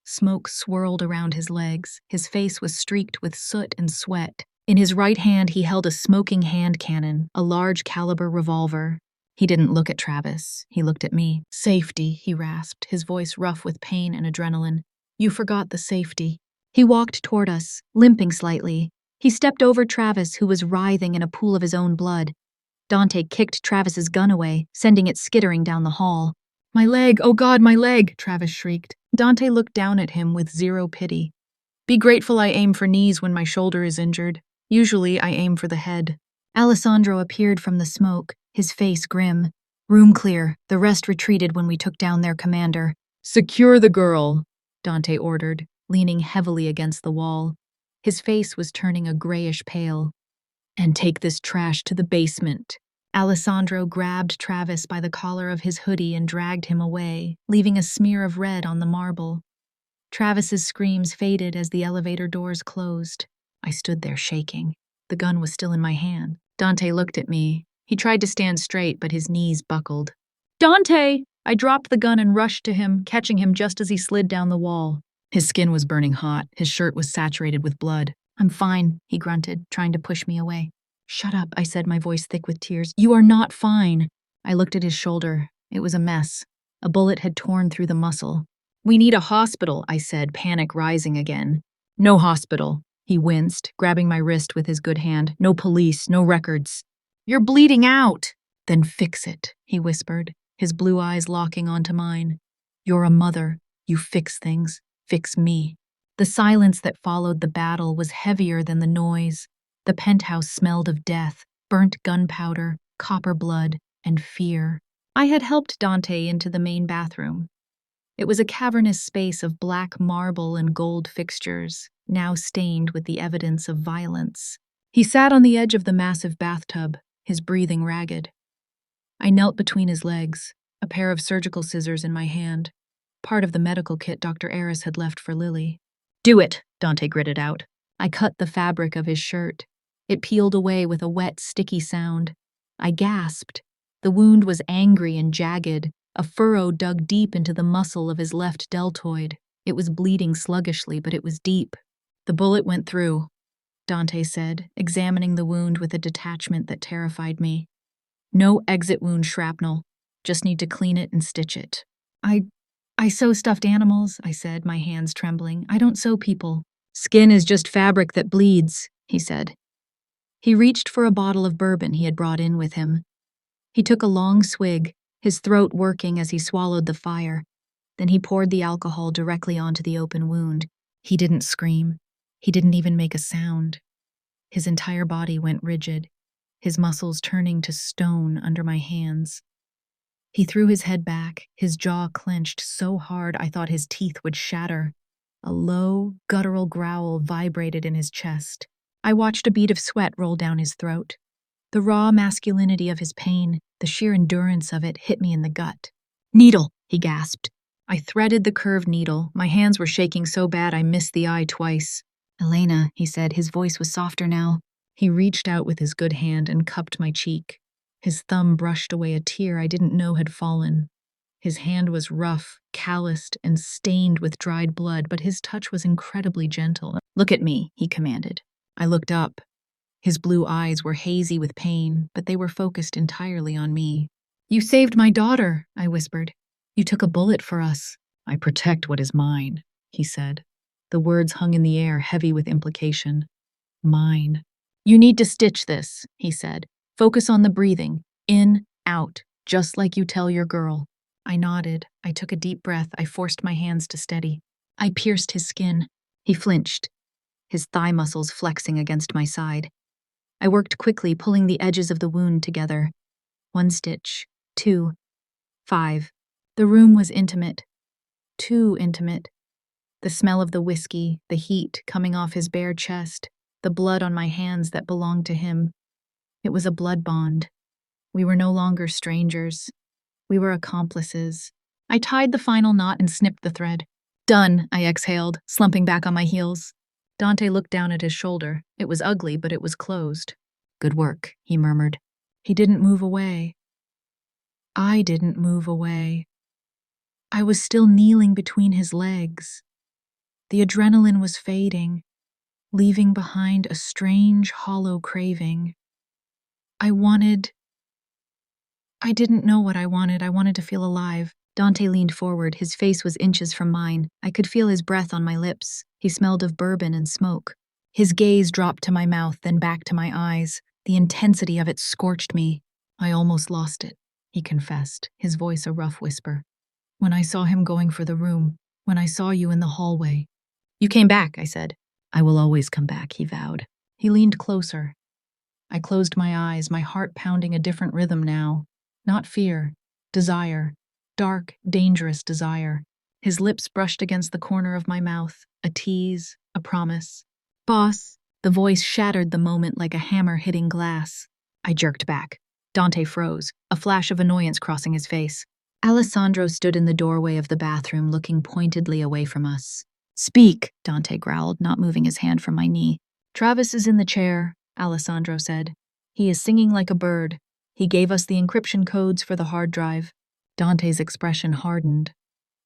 Smoke swirled around his legs. His face was streaked with soot and sweat. In his right hand, he held a smoking hand cannon, a large caliber revolver. He didn't look at Travis. He looked at me. "Safety," he rasped, his voice rough with pain and adrenaline. "You forgot the safety." He walked toward us, limping slightly. He stepped over Travis, who was writhing in a pool of his own blood. Dante kicked Travis's gun away, sending it skittering down the hall. "My leg! Oh God, my leg!" Travis shrieked. Dante looked down at him with zero pity. "Be grateful I aim for knees when my shoulder is injured. Usually I aim for the head." Alessandro appeared from the smoke, his face grim. "Room clear. The rest retreated when we took down their commander." "Secure the girl," Dante ordered, leaning heavily against the wall. His face was turning a grayish pale. "And take this trash to the basement." Alessandro grabbed Travis by the collar of his hoodie and dragged him away, leaving a smear of red on the marble. Travis's screams faded as the elevator doors closed. I stood there shaking. The gun was still in my hand. Dante looked at me. He tried to stand straight, but his knees buckled. "Dante!" I dropped the gun and rushed to him, catching him just as he slid down the wall. His skin was burning hot. His shirt was saturated with blood. "I'm fine," he grunted, trying to push me away. "Shut up," I said, my voice thick with tears. "You are not fine." I looked at his shoulder. It was a mess. A bullet had torn through the muscle. "We need a hospital," I said, panic rising again. "No hospital." He winced, grabbing my wrist with his good hand. "No police, no records." "You're bleeding out." "Then fix it," he whispered, his blue eyes locking onto mine. "You're a mother. You fix things." Fix me. The silence that followed the battle was heavier than the noise. The penthouse smelled of death, burnt gunpowder, copper blood, and fear. I had helped Dante into the main bathroom. It was a cavernous space of black marble and gold fixtures, now stained with the evidence of violence. He sat on the edge of the massive bathtub, his breathing ragged. I knelt between his legs, a pair of surgical scissors in my hand, part of the medical kit Dr. Eris had left for Lily. Do it, Dante gritted out. I cut the fabric of his shirt. It peeled away with a wet, sticky sound. I gasped. The wound was angry and jagged, a furrow dug deep into the muscle of his left deltoid. It was bleeding sluggishly, but it was deep. The bullet went through, Dante said, examining the wound with a detachment that terrified me. No exit wound shrapnel. Just need to clean it and stitch it. I sew stuffed animals, I said, my hands trembling. I don't sew people. Skin is just fabric that bleeds, he said. He reached for a bottle of bourbon he had brought in with him. He took a long swig, his throat working as he swallowed the fire. Then he poured the alcohol directly onto the open wound. He didn't scream. He didn't even make a sound. His entire body went rigid, his muscles turning to stone under my hands. He threw his head back, his jaw clenched so hard I thought his teeth would shatter. A low, guttural growl vibrated in his chest. I watched a bead of sweat roll down his throat. The raw masculinity of his pain, the sheer endurance of it, hit me in the gut. Needle, he gasped. I threaded the curved needle. My hands were shaking so bad I missed the eye twice. Elena, he said, his voice was softer now. He reached out with his good hand and cupped my cheek. His thumb brushed away a tear I didn't know had fallen. His hand was rough, calloused, and stained with dried blood, but his touch was incredibly gentle. Look at me, he commanded. I looked up. His blue eyes were hazy with pain, but they were focused entirely on me. You saved my daughter, I whispered. You took a bullet for us. I protect what is mine, he said. The words hung in the air, heavy with implication. Mine. You need to stitch this, he said. Focus on the breathing. In, out, just like you tell your girl. I nodded. I took a deep breath. I forced my hands to steady. I pierced his skin. He flinched, his thigh muscles flexing against my side. I worked quickly, pulling the edges of the wound together. 1 stitch, 2, 5. The room was intimate. Too intimate. The smell of the whiskey, the heat coming off his bare chest, the blood on my hands that belonged to him. It was a blood bond. We were no longer strangers. We were accomplices. I tied the final knot and snipped the thread. Done, I exhaled, slumping back on my heels. Dante looked down at his shoulder. It was ugly, but it was closed. Good work, he murmured. He didn't move away. I didn't move away. I was still kneeling between his legs. The adrenaline was fading, leaving behind a strange, hollow craving. I didn't know what I wanted. I wanted to feel alive. Dante leaned forward. His face was inches from mine. I could feel his breath on my lips. He smelled of bourbon and smoke. His gaze dropped to my mouth, then back to my eyes. The intensity of it scorched me. I almost lost it, he confessed, his voice a rough whisper. When I saw him going for the room, when I saw you in the hallway. You came back, I said. I will always come back, he vowed. He leaned closer. I closed my eyes, my heart pounding a different rhythm now. Not fear, desire, dark, dangerous desire. His lips brushed against the corner of my mouth, a tease, a promise. Boss, the voice shattered the moment like a hammer hitting glass. I jerked back. Dante froze, a flash of annoyance crossing his face. Alessandro stood in the doorway of the bathroom, looking pointedly away from us. Speak, Dante growled, not moving his hand from my knee. Travis is in the chair, Alessandro said. He is singing like a bird. He gave us the encryption codes for the hard drive. Dante's expression hardened.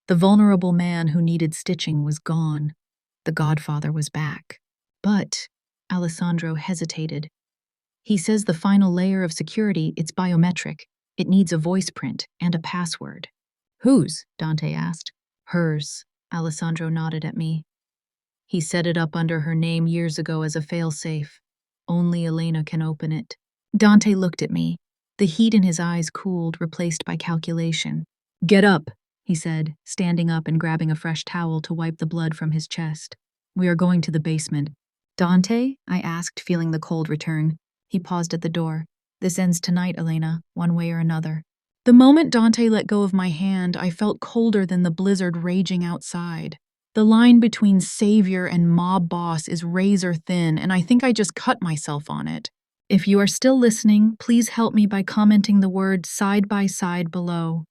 The vulnerable man who needed stitching was gone. The Godfather was back. But, Alessandro hesitated. He says the final layer of security, it's biometric. It needs a voice print and a password. Whose? Dante asked. Hers. Alessandro nodded at me. He set it up under her name years ago as a failsafe. Only Elena can open it. Dante looked at me. The heat in his eyes cooled, replaced by calculation. Get up, he said, standing up and grabbing a fresh towel to wipe the blood from his chest. We are going to the basement. Dante? I asked, feeling the cold return. He paused at the door. This ends tonight, Elena, one way or another. The moment Dante let go of my hand, I felt colder than the blizzard raging outside. The line between savior and mob boss is razor thin, and I think I just cut myself on it. If you are still listening, please help me by commenting the word side by side below.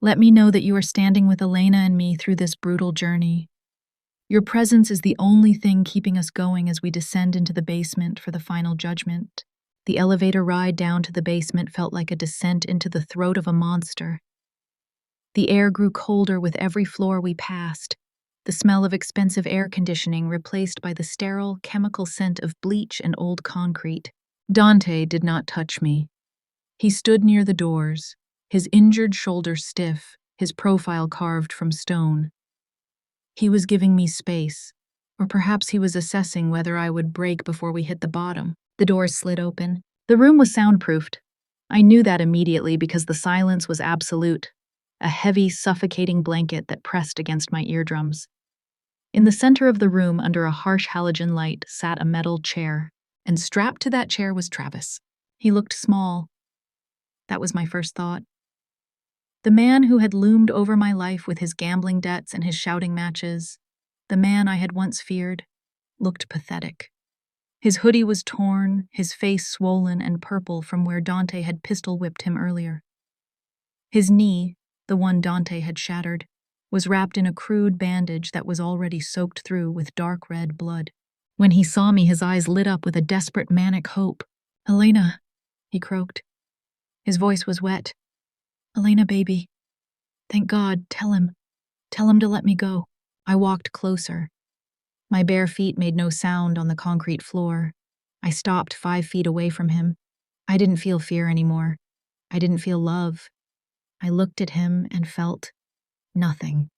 Let me know that you are standing with Elena and me through this brutal journey. Your presence is the only thing keeping us going as we descend into the basement for the final judgment. The elevator ride down to the basement felt like a descent into the throat of a monster. The air grew colder with every floor we passed, the smell of expensive air conditioning replaced by the sterile, chemical scent of bleach and old concrete. Dante did not touch me. He stood near the doors, his injured shoulder stiff, his profile carved from stone. He was giving me space, or perhaps he was assessing whether I would break before we hit the bottom. The doors slid open. The room was soundproofed. I knew that immediately because the silence was absolute, a heavy, suffocating blanket that pressed against my eardrums. In the center of the room, under a harsh halogen light, sat a metal chair, and strapped to that chair was Travis. He looked small. That was my first thought. The man who had loomed over my life with his gambling debts and his shouting matches, the man I had once feared, looked pathetic. His hoodie was torn, his face swollen and purple from where Dante had pistol-whipped him earlier. His knee, the one Dante had shattered, was wrapped in a crude bandage that was already soaked through with dark red blood. When he saw me, his eyes lit up with a desperate manic hope. "Elena," he croaked. His voice was wet. "Elena, baby. Thank God, tell him. Tell him to let me go." I walked closer. My bare feet made no sound on the concrete floor. I stopped 5 feet away from him. I didn't feel fear anymore. I didn't feel love. I looked at him and felt nothing.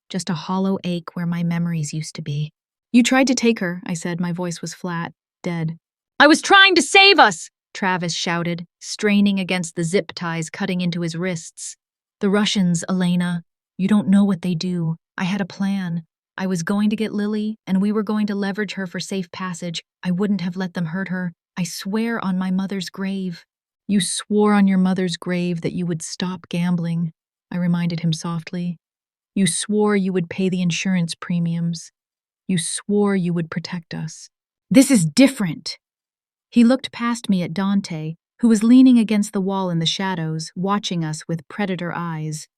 Just a hollow ache where my memories used to be. "You tried to take her," I said. My voice was flat, dead. "I was trying to save us!" Travis shouted, straining against the zip ties cutting into his wrists. "The Russians, Elena. You don't know what they do. I had a plan. I was going to get Lily, and we were going to leverage her for safe passage. I wouldn't have let them hurt her. I swear on my mother's grave." "You swore on your mother's grave that you would stop gambling," I reminded him softly. "You swore you would pay the insurance premiums. You swore you would protect us." "This is different." He looked past me at Dante, who was leaning against the wall in the shadows, watching us with predator eyes.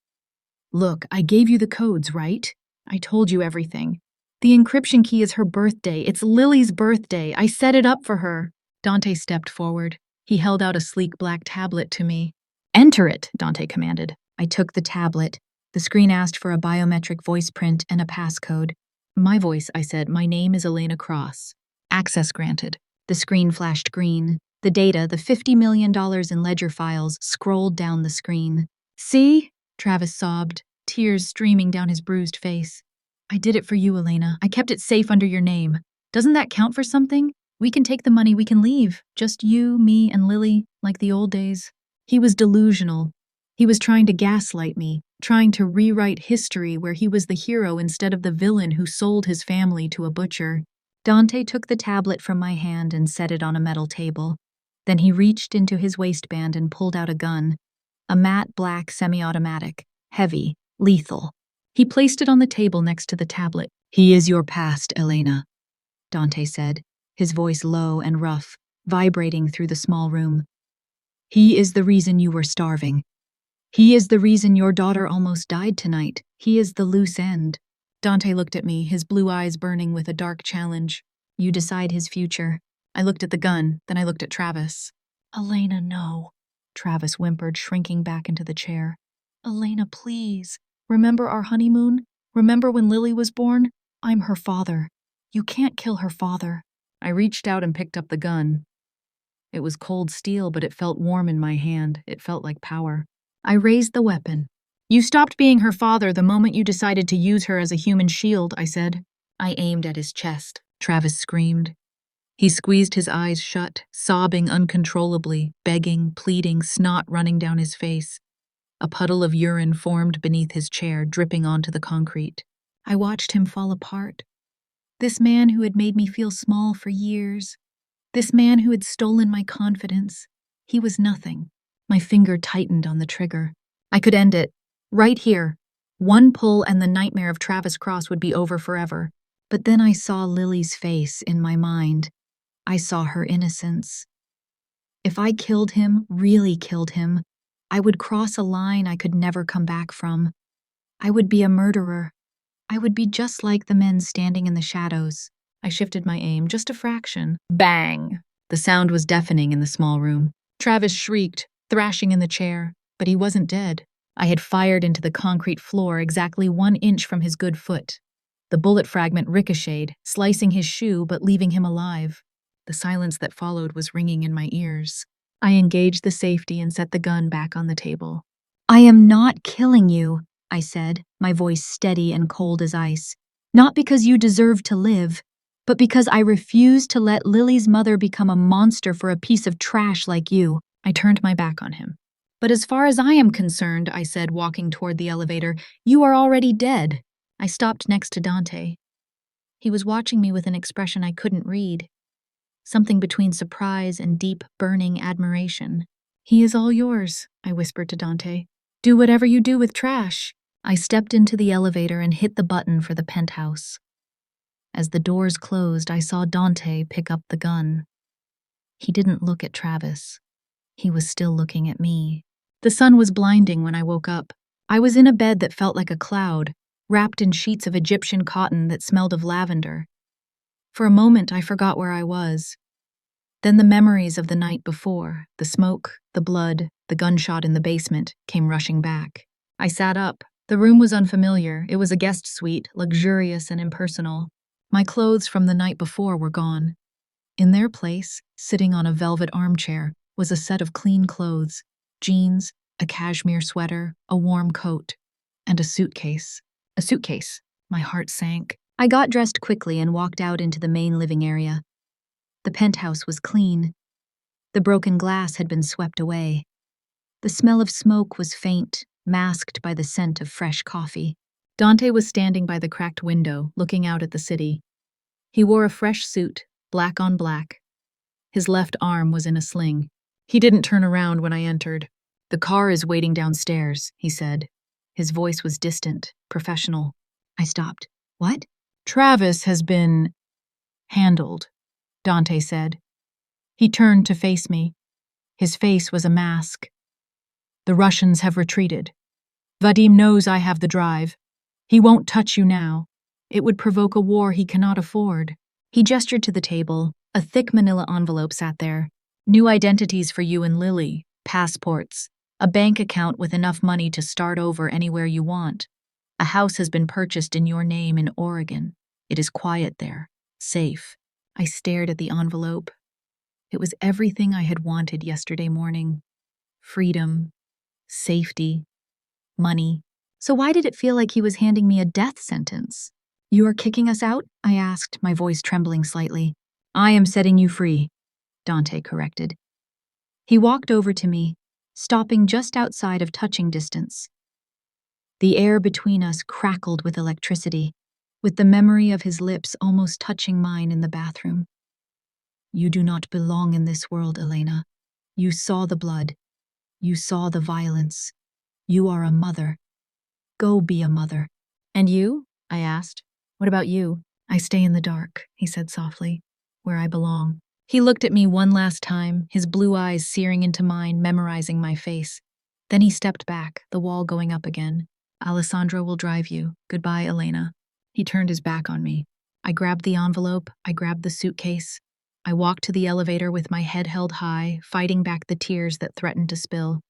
"Look, I gave you the codes, right? I told you everything. The encryption key is her birthday. It's Lily's birthday. I set it up for her." Dante stepped forward. He held out a sleek black tablet to me. "Enter it," Dante commanded. I took the tablet. The screen asked for a biometric voice print and a passcode. "My voice," I said. "My name is Elena Cross." "Access granted." The screen flashed green. The data, the $50 million in ledger files, scrolled down the screen. "See?" Travis sobbed, tears streaming down his bruised face. "I did it for you, Elena. I kept it safe under your name. Doesn't that count for something? We can take the money, we can leave. Just you, me, and Lily, like the old days." He was delusional. He was trying to gaslight me, trying to rewrite history where he was the hero instead of the villain who sold his family to a butcher. Dante took the tablet from my hand and set it on a metal table. Then he reached into his waistband and pulled out a gun, a matte black semi-automatic, heavy, lethal. He placed it on the table next to the tablet. "He is your past, Elena," Dante said, his voice low and rough, vibrating through the small room. "He is the reason you were starving. He is the reason your daughter almost died tonight. He is the loose end." Dante looked at me, his blue eyes burning with a dark challenge. "You decide his future." I looked at the gun, then I looked at Travis. "Elena, no," Travis whimpered, shrinking back into the chair. "Elena, please. Remember our honeymoon? Remember when Lily was born? I'm her father. You can't kill her father." I reached out and picked up the gun. It was cold steel, but it felt warm in my hand. It felt like power. I raised the weapon. "You stopped being her father the moment you decided to use her as a human shield," I said. I aimed at his chest. Travis screamed. He squeezed his eyes shut, sobbing uncontrollably, begging, pleading, snot running down his face. A puddle of urine formed beneath his chair, dripping onto the concrete. I watched him fall apart. This man who had made me feel small for years. This man who had stolen my confidence. He was nothing. My finger tightened on the trigger. I could end it. Right here. One pull and the nightmare of Travis Cross would be over forever. But then I saw Lily's face in my mind. I saw her innocence. If I killed him, really killed him, I would cross a line I could never come back from. I would be a murderer. I would be just like the men standing in the shadows. I shifted my aim just a fraction. Bang! The sound was deafening in the small room. Travis shrieked, thrashing in the chair, but he wasn't dead. I had fired into the concrete floor exactly 1 inch from his good foot. The bullet fragment ricocheted, slicing his shoe but leaving him alive. The silence that followed was ringing in my ears. I engaged the safety and set the gun back on the table. "I am not killing you," I said, my voice steady and cold as ice. "Not because you deserve to live, but because I refuse to let Lily's mother become a monster for a piece of trash like you." I turned my back on him. "But as far as I am concerned," I said, walking toward the elevator, "you are already dead." I stopped next to Dante. He was watching me with an expression I couldn't read. Something between surprise and deep, burning admiration. "He is all yours," I whispered to Dante. "Do whatever you do with trash." I stepped into the elevator and hit the button for the penthouse. As the doors closed, I saw Dante pick up the gun. He didn't look at Travis. He was still looking at me. The sun was blinding when I woke up. I was in a bed that felt like a cloud, wrapped in sheets of Egyptian cotton that smelled of lavender. For a moment, I forgot where I was. Then the memories of the night before, the smoke, the blood, the gunshot in the basement, came rushing back. I sat up. The room was unfamiliar. It was a guest suite, luxurious and impersonal. My clothes from the night before were gone. In their place, sitting on a velvet armchair, was a set of clean clothes: jeans, a cashmere sweater, a warm coat, and a suitcase. A suitcase. My heart sank. I got dressed quickly and walked out into the main living area. The penthouse was clean. The broken glass had been swept away. The smell of smoke was faint, masked by the scent of fresh coffee. Dante was standing by the cracked window, looking out at the city. He wore a fresh suit, black on black. His left arm was in a sling. He didn't turn around when I entered. "The car is waiting downstairs," he said. His voice was distant, professional. I stopped. "What?" "Travis has been handled," Dante said. He turned to face me. His face was a mask. "The Russians have retreated. Vadim knows I have the drive. He won't touch you now. It would provoke a war he cannot afford." He gestured to the table. A thick manila envelope sat there. "New identities for you and Lily, passports, a bank account with enough money to start over anywhere you want. A house has been purchased in your name in Oregon. It is quiet there, safe." I stared at the envelope. It was everything I had wanted yesterday morning. Freedom, safety, money. So why did it feel like he was handing me a death sentence? "You are kicking us out?" I asked, my voice trembling slightly. "I am setting you free," Dante corrected. He walked over to me, stopping just outside of touching distance. The air between us crackled with electricity, with the memory of his lips almost touching mine in the bathroom. "You do not belong in this world, Elena. You saw the blood. You saw the violence. You are a mother. Go be a mother." "And you?" I asked. "What about you?" "I stay in the dark," he said softly, "where I belong." He looked at me one last time, his blue eyes searing into mine, memorizing my face. Then he stepped back, the wall going up again. "Alessandro will drive you. Goodbye, Elena." He turned his back on me. I grabbed the envelope. I grabbed the suitcase. I walked to the elevator with my head held high, fighting back the tears that threatened to spill.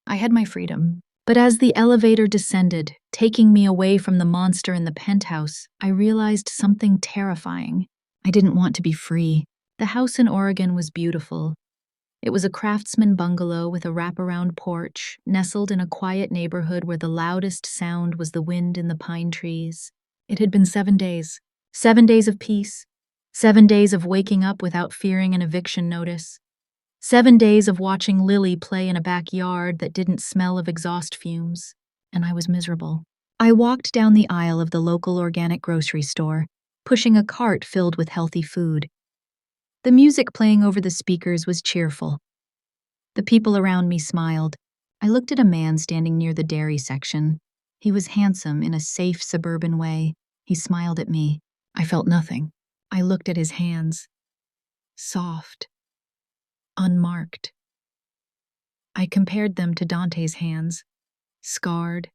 I had my freedom. But as the elevator descended, taking me away from the monster in the penthouse, I realized something terrifying. I didn't want to be free. The house in Oregon was beautiful. It was a craftsman bungalow with a wraparound porch, nestled in a quiet neighborhood where the loudest sound was the wind in the pine trees. It had been 7 days. 7 days of peace. 7 days of waking up without fearing an eviction notice. 7 days of watching Lily play in a backyard that didn't smell of exhaust fumes, and I was miserable. I walked down the aisle of the local organic grocery store, pushing a cart filled with healthy food. The music playing over the speakers was cheerful. The people around me smiled. I looked at a man standing near the dairy section. He was handsome in a safe suburban way. He smiled at me. I felt nothing. I looked at his hands. Soft. Unmarked. I compared them to Dante's hands. Scarred.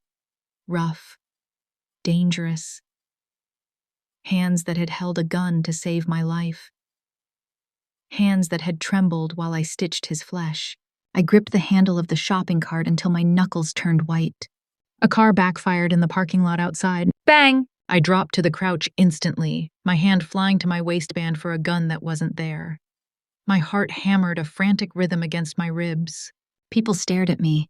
Rough. Dangerous. Hands that had held a gun to save my life. Hands that had trembled while I stitched his flesh. I gripped the handle of the shopping cart until my knuckles turned white. A car backfired in the parking lot outside. Bang! I dropped to the crouch instantly, my hand flying to my waistband for a gun that wasn't there. My heart hammered a frantic rhythm against my ribs. People stared at me.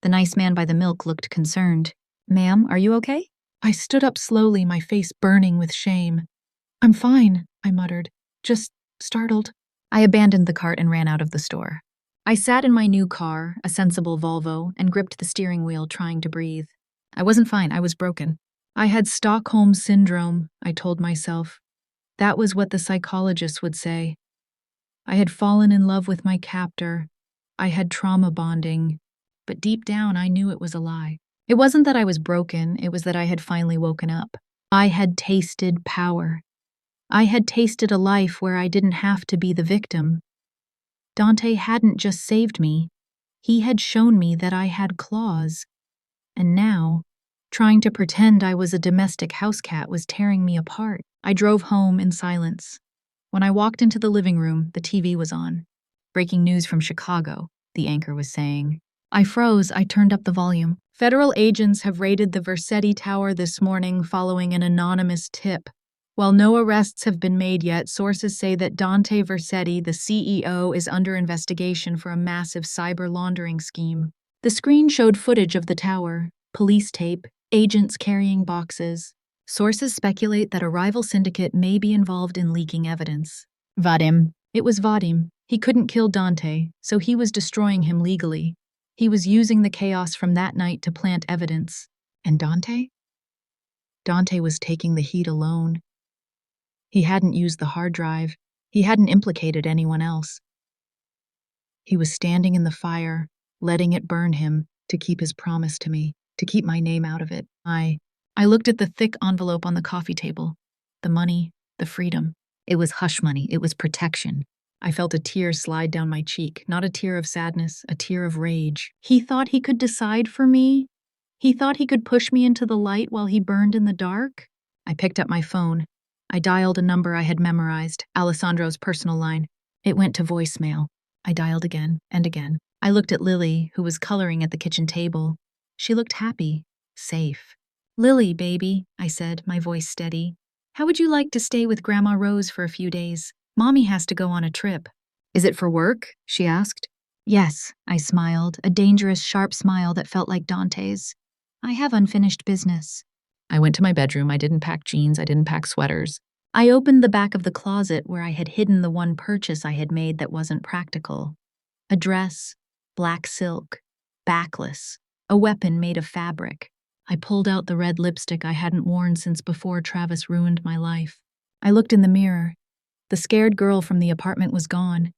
The nice man by the milk looked concerned. "Ma'am, are you okay?" I stood up slowly, my face burning with shame. "I'm fine," I muttered. "Just startled." I abandoned the cart and ran out of the store. I sat in my new car, a sensible Volvo, and gripped the steering wheel, trying to breathe. I wasn't fine, I was broken. I had Stockholm Syndrome, I told myself. That was what the psychologists would say. I had fallen in love with my captor. I had trauma bonding. But deep down, I knew it was a lie. It wasn't that I was broken, it was that I had finally woken up. I had tasted power. I had tasted a life where I didn't have to be the victim. Dante hadn't just saved me. He had shown me that I had claws. And now, trying to pretend I was a domestic house cat was tearing me apart. I drove home in silence. When I walked into the living room, the TV was on. "Breaking news from Chicago," the anchor was saying. I froze. I turned up the volume. "Federal agents have raided the Vercetti Tower this morning following an anonymous tip. While no arrests have been made yet, sources say that Dante Vercetti, the CEO, is under investigation for a massive cyber laundering scheme." The screen showed footage of the tower, police tape, agents carrying boxes. Sources speculate that a rival syndicate may be involved in leaking evidence. Vadim. It was Vadim. He couldn't kill Dante, so he was destroying him legally. He was using the chaos from that night to plant evidence. And Dante? Dante was taking the heat alone. He hadn't used the hard drive. He hadn't implicated anyone else. He was standing in the fire, letting it burn him, to keep his promise to me, to keep my name out of it. I looked at the thick envelope on the coffee table. The money, the freedom. It was hush money, it was protection. I felt a tear slide down my cheek, not a tear of sadness, a tear of rage. He thought he could decide for me? He thought he could push me into the light while he burned in the dark? I picked up my phone. I dialed a number I had memorized, Alessandro's personal line. It went to voicemail. I dialed again and again. I looked at Lily, who was coloring at the kitchen table. She looked happy, safe. "Lily, baby," I said, my voice steady. "How would you like to stay with Grandma Rose for a few days? Mommy has to go on a trip." "Is it for work?" she asked. "Yes," I smiled, a dangerous, sharp smile that felt like Dante's. "I have unfinished business." I went to my bedroom. I didn't pack jeans. I didn't pack sweaters. I opened the back of the closet where I had hidden the one purchase I had made that wasn't practical. A dress, black silk, backless, a weapon made of fabric. I pulled out the red lipstick I hadn't worn since before Travis ruined my life. I looked in the mirror. The scared girl from the apartment was gone.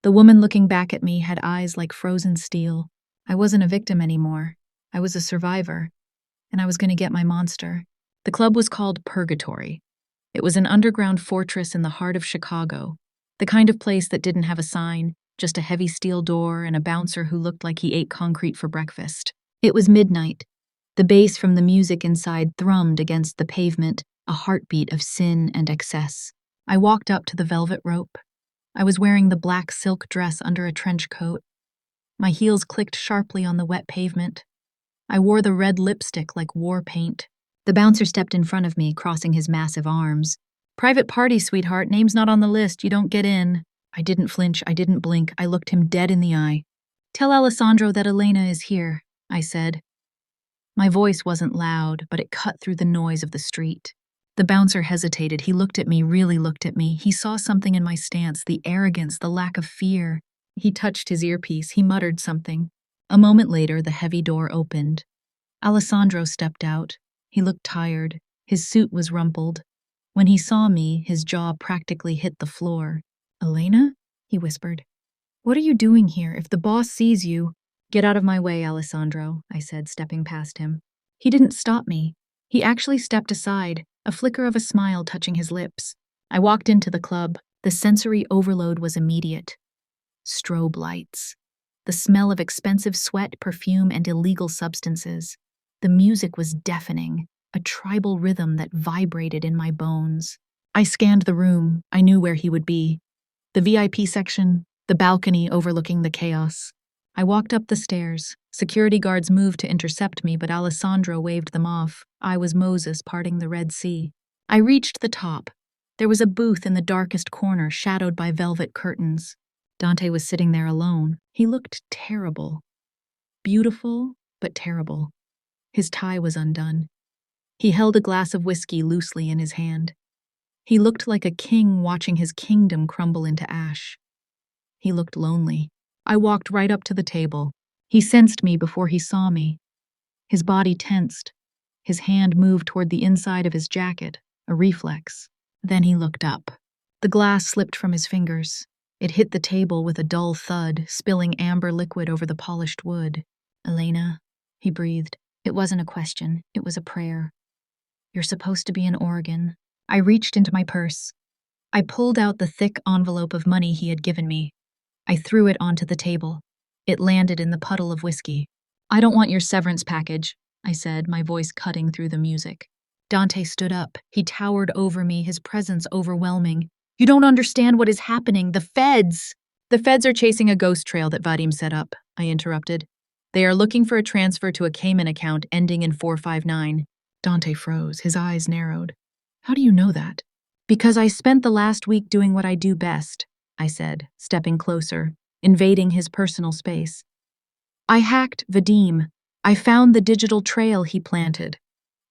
The woman looking back at me had eyes like frozen steel. I wasn't a victim anymore. I was a survivor. And I was going to get my monster. The club was called Purgatory. It was an underground fortress in the heart of Chicago, the kind of place that didn't have a sign, just a heavy steel door and a bouncer who looked like he ate concrete for breakfast. It was midnight. The bass from the music inside thrummed against the pavement, a heartbeat of sin and excess. I walked up to the velvet rope. I was wearing the black silk dress under a trench coat. My heels clicked sharply on the wet pavement. I wore the red lipstick like war paint. The bouncer stepped in front of me, crossing his massive arms. "Private party, sweetheart. Name's not on the list. You don't get in." I didn't flinch. I didn't blink. I looked him dead in the eye. "Tell Alessandro that Elena is here," I said. My voice wasn't loud, but it cut through the noise of the street. The bouncer hesitated. He looked at me, really looked at me. He saw something in my stance, the arrogance, the lack of fear. He touched his earpiece. He muttered something. A moment later, the heavy door opened. Alessandro stepped out. He looked tired. His suit was rumpled. When he saw me, his jaw practically hit the floor. "Elena?" he whispered. "What are you doing here? If the boss sees you—" "Get out of my way, Alessandro," I said, stepping past him. He didn't stop me. He actually stepped aside, a flicker of a smile touching his lips. I walked into the club. The sensory overload was immediate. Strobe lights. The smell of expensive sweat, perfume, and illegal substances. The music was deafening, a tribal rhythm that vibrated in my bones. I scanned the room. I knew where he would be. The VIP section, the balcony overlooking the chaos. I walked up the stairs. Security guards moved to intercept me, but Alessandro waved them off. I was Moses parting the Red Sea. I reached the top. There was a booth in the darkest corner, shadowed by velvet curtains. Dante was sitting there alone. He looked terrible. Beautiful, but terrible. His tie was undone. He held a glass of whiskey loosely in his hand. He looked like a king watching his kingdom crumble into ash. He looked lonely. I walked right up to the table. He sensed me before he saw me. His body tensed. His hand moved toward the inside of his jacket, a reflex. Then he looked up. The glass slipped from his fingers. It hit the table with a dull thud, spilling amber liquid over the polished wood. "Elena," he breathed. It wasn't a question, it was a prayer. "You're supposed to be in Oregon." I reached into my purse. I pulled out the thick envelope of money he had given me. I threw it onto the table. It landed in the puddle of whiskey. "I don't want your severance package," I said, my voice cutting through the music. Dante stood up. He towered over me, his presence overwhelming. "You don't understand what is happening. The feds!" "The feds are chasing a ghost trail that Vadim set up," I interrupted. "They are looking for a transfer to a Cayman account ending in 459. Dante froze. His eyes narrowed. "How do you know that?" "Because I spent the last week doing what I do best," I said, stepping closer, invading his personal space. "I hacked Vadim. I found the digital trail he planted.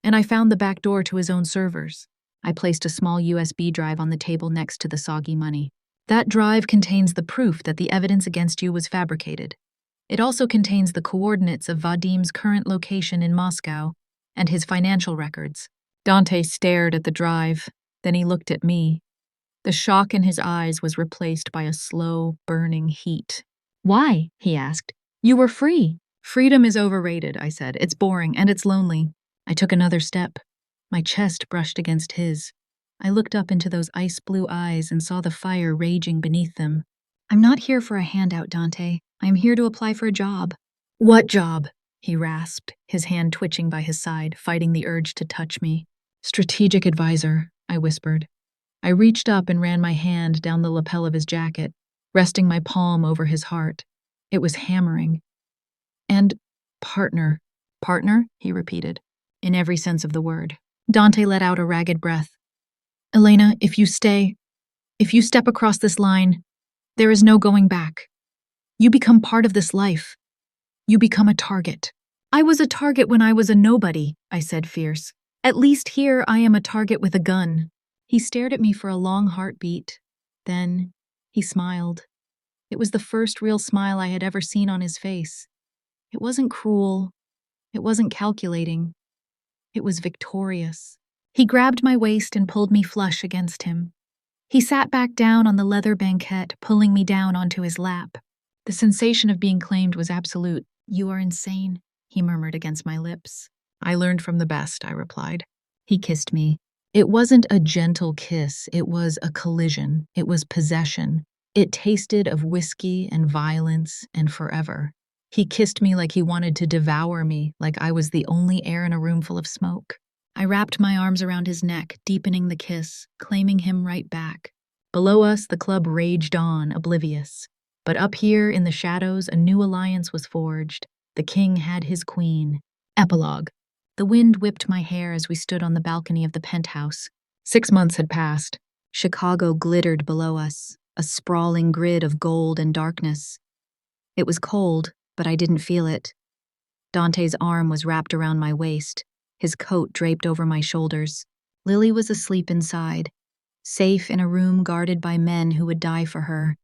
And I found the back door to his own servers." I placed a small USB drive on the table next to the soggy money. "That drive contains the proof that the evidence against you was fabricated. It also contains the coordinates of Vadim's current location in Moscow and his financial records." Dante stared at the drive. Then he looked at me. The shock in his eyes was replaced by a slow, burning heat. "Why?" he asked. "You were free." "Freedom is overrated," I said. "It's boring, and it's lonely." I took another step. My chest brushed against his. I looked up into those ice-blue eyes and saw the fire raging beneath them. "I'm not here for a handout, Dante. I am here to apply for a job." "What job?" he rasped, his hand twitching by his side, fighting the urge to touch me. "Strategic advisor," I whispered. I reached up and ran my hand down the lapel of his jacket, resting my palm over his heart. It was hammering. "And partner." "Partner?" he repeated, in every sense of the word. Dante let out a ragged breath. "Elena, if you step across this line, there is no going back. You become part of this life. You become a target." "I was a target when I was a nobody," I said, fierce. "At least here I am a target with a gun." He stared at me for a long heartbeat. Then he smiled. It was the first real smile I had ever seen on his face. It wasn't cruel. It wasn't calculating. It was victorious. He grabbed my waist and pulled me flush against him. He sat back down on the leather banquette, pulling me down onto his lap. The sensation of being claimed was absolute. "You are insane," he murmured against my lips. "I learned from the best," I replied. He kissed me. It wasn't a gentle kiss. It was a collision. It was possession. It tasted of whiskey and violence and forever. He kissed me like he wanted to devour me, like I was the only air in a room full of smoke. I wrapped my arms around his neck, deepening the kiss, claiming him right back. Below us, the club raged on, oblivious. But up here, in the shadows, a new alliance was forged. The king had his queen. Epilogue. The wind whipped my hair as we stood on the balcony of the penthouse. 6 months had passed. Chicago glittered below us, a sprawling grid of gold and darkness. It was cold, but I didn't feel it. Dante's arm was wrapped around my waist, his coat draped over my shoulders. Lily was asleep inside, safe in a room guarded by men who would die for her.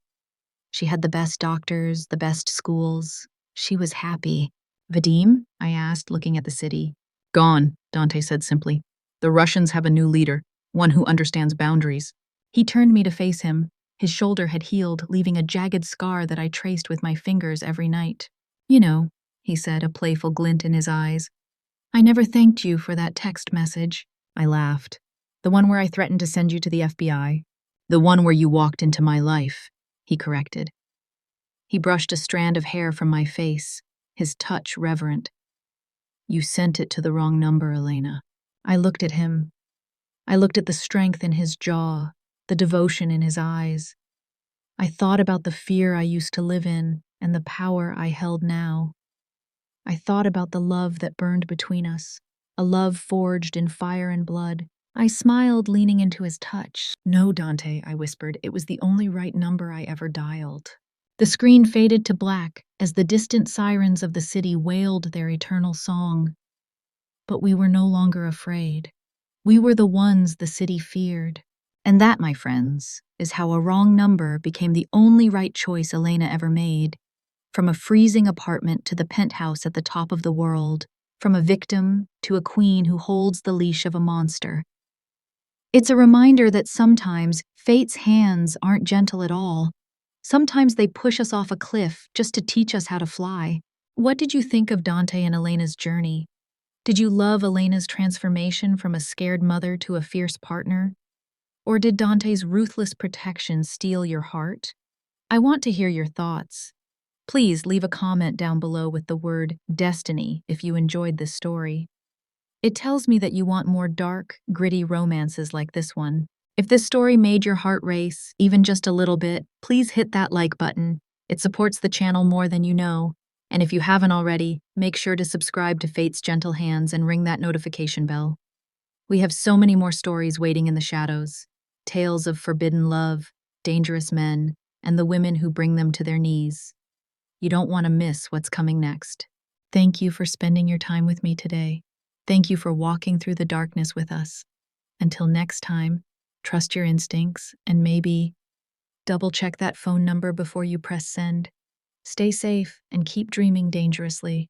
She had the best doctors, the best schools. She was happy. Vadim? I asked, looking at the city. Gone, Dante said simply. The Russians have a new leader, one who understands boundaries. He turned me to face him. His shoulder had healed, leaving a jagged scar that I traced with my fingers every night. You know, he said, a playful glint in his eyes. I never thanked you for that text message. I laughed. The one where I threatened to send you to the FBI. The one where you walked into my life, he corrected. He brushed a strand of hair from my face, his touch reverent. You sent it to the wrong number, Elena. I looked at him. I looked at the strength in his jaw, the devotion in his eyes. I thought about the fear I used to live in and the power I held now. I thought about the love that burned between us, a love forged in fire and blood. I smiled, leaning into his touch. No, Dante, I whispered. It was the only right number I ever dialed. The screen faded to black as the distant sirens of the city wailed their eternal song. But we were no longer afraid. We were the ones the city feared. And that, my friends, is how a wrong number became the only right choice Elena ever made. From a freezing apartment to the penthouse at the top of the world, from a victim to a queen who holds the leash of a monster. It's a reminder that sometimes fate's hands aren't gentle at all. Sometimes they push us off a cliff just to teach us how to fly. What did you think of Dante and Elena's journey? Did you love Elena's transformation from a scared mother to a fierce partner? Or did Dante's ruthless protection steal your heart? I want to hear your thoughts. Please leave a comment down below with the word destiny if you enjoyed this story. It tells me that you want more dark, gritty romances like this one. If this story made your heart race, even just a little bit, please hit that like button. It supports the channel more than you know. And if you haven't already, make sure to subscribe to Fate's Gentle Hands and ring that notification bell. We have so many more stories waiting in the shadows. Tales of forbidden love, dangerous men, and the women who bring them to their knees. You don't want to miss what's coming next. Thank you for spending your time with me today. Thank you for walking through the darkness with us. Until next time, trust your instincts and maybe double-check that phone number before you press send. Stay safe and keep dreaming dangerously.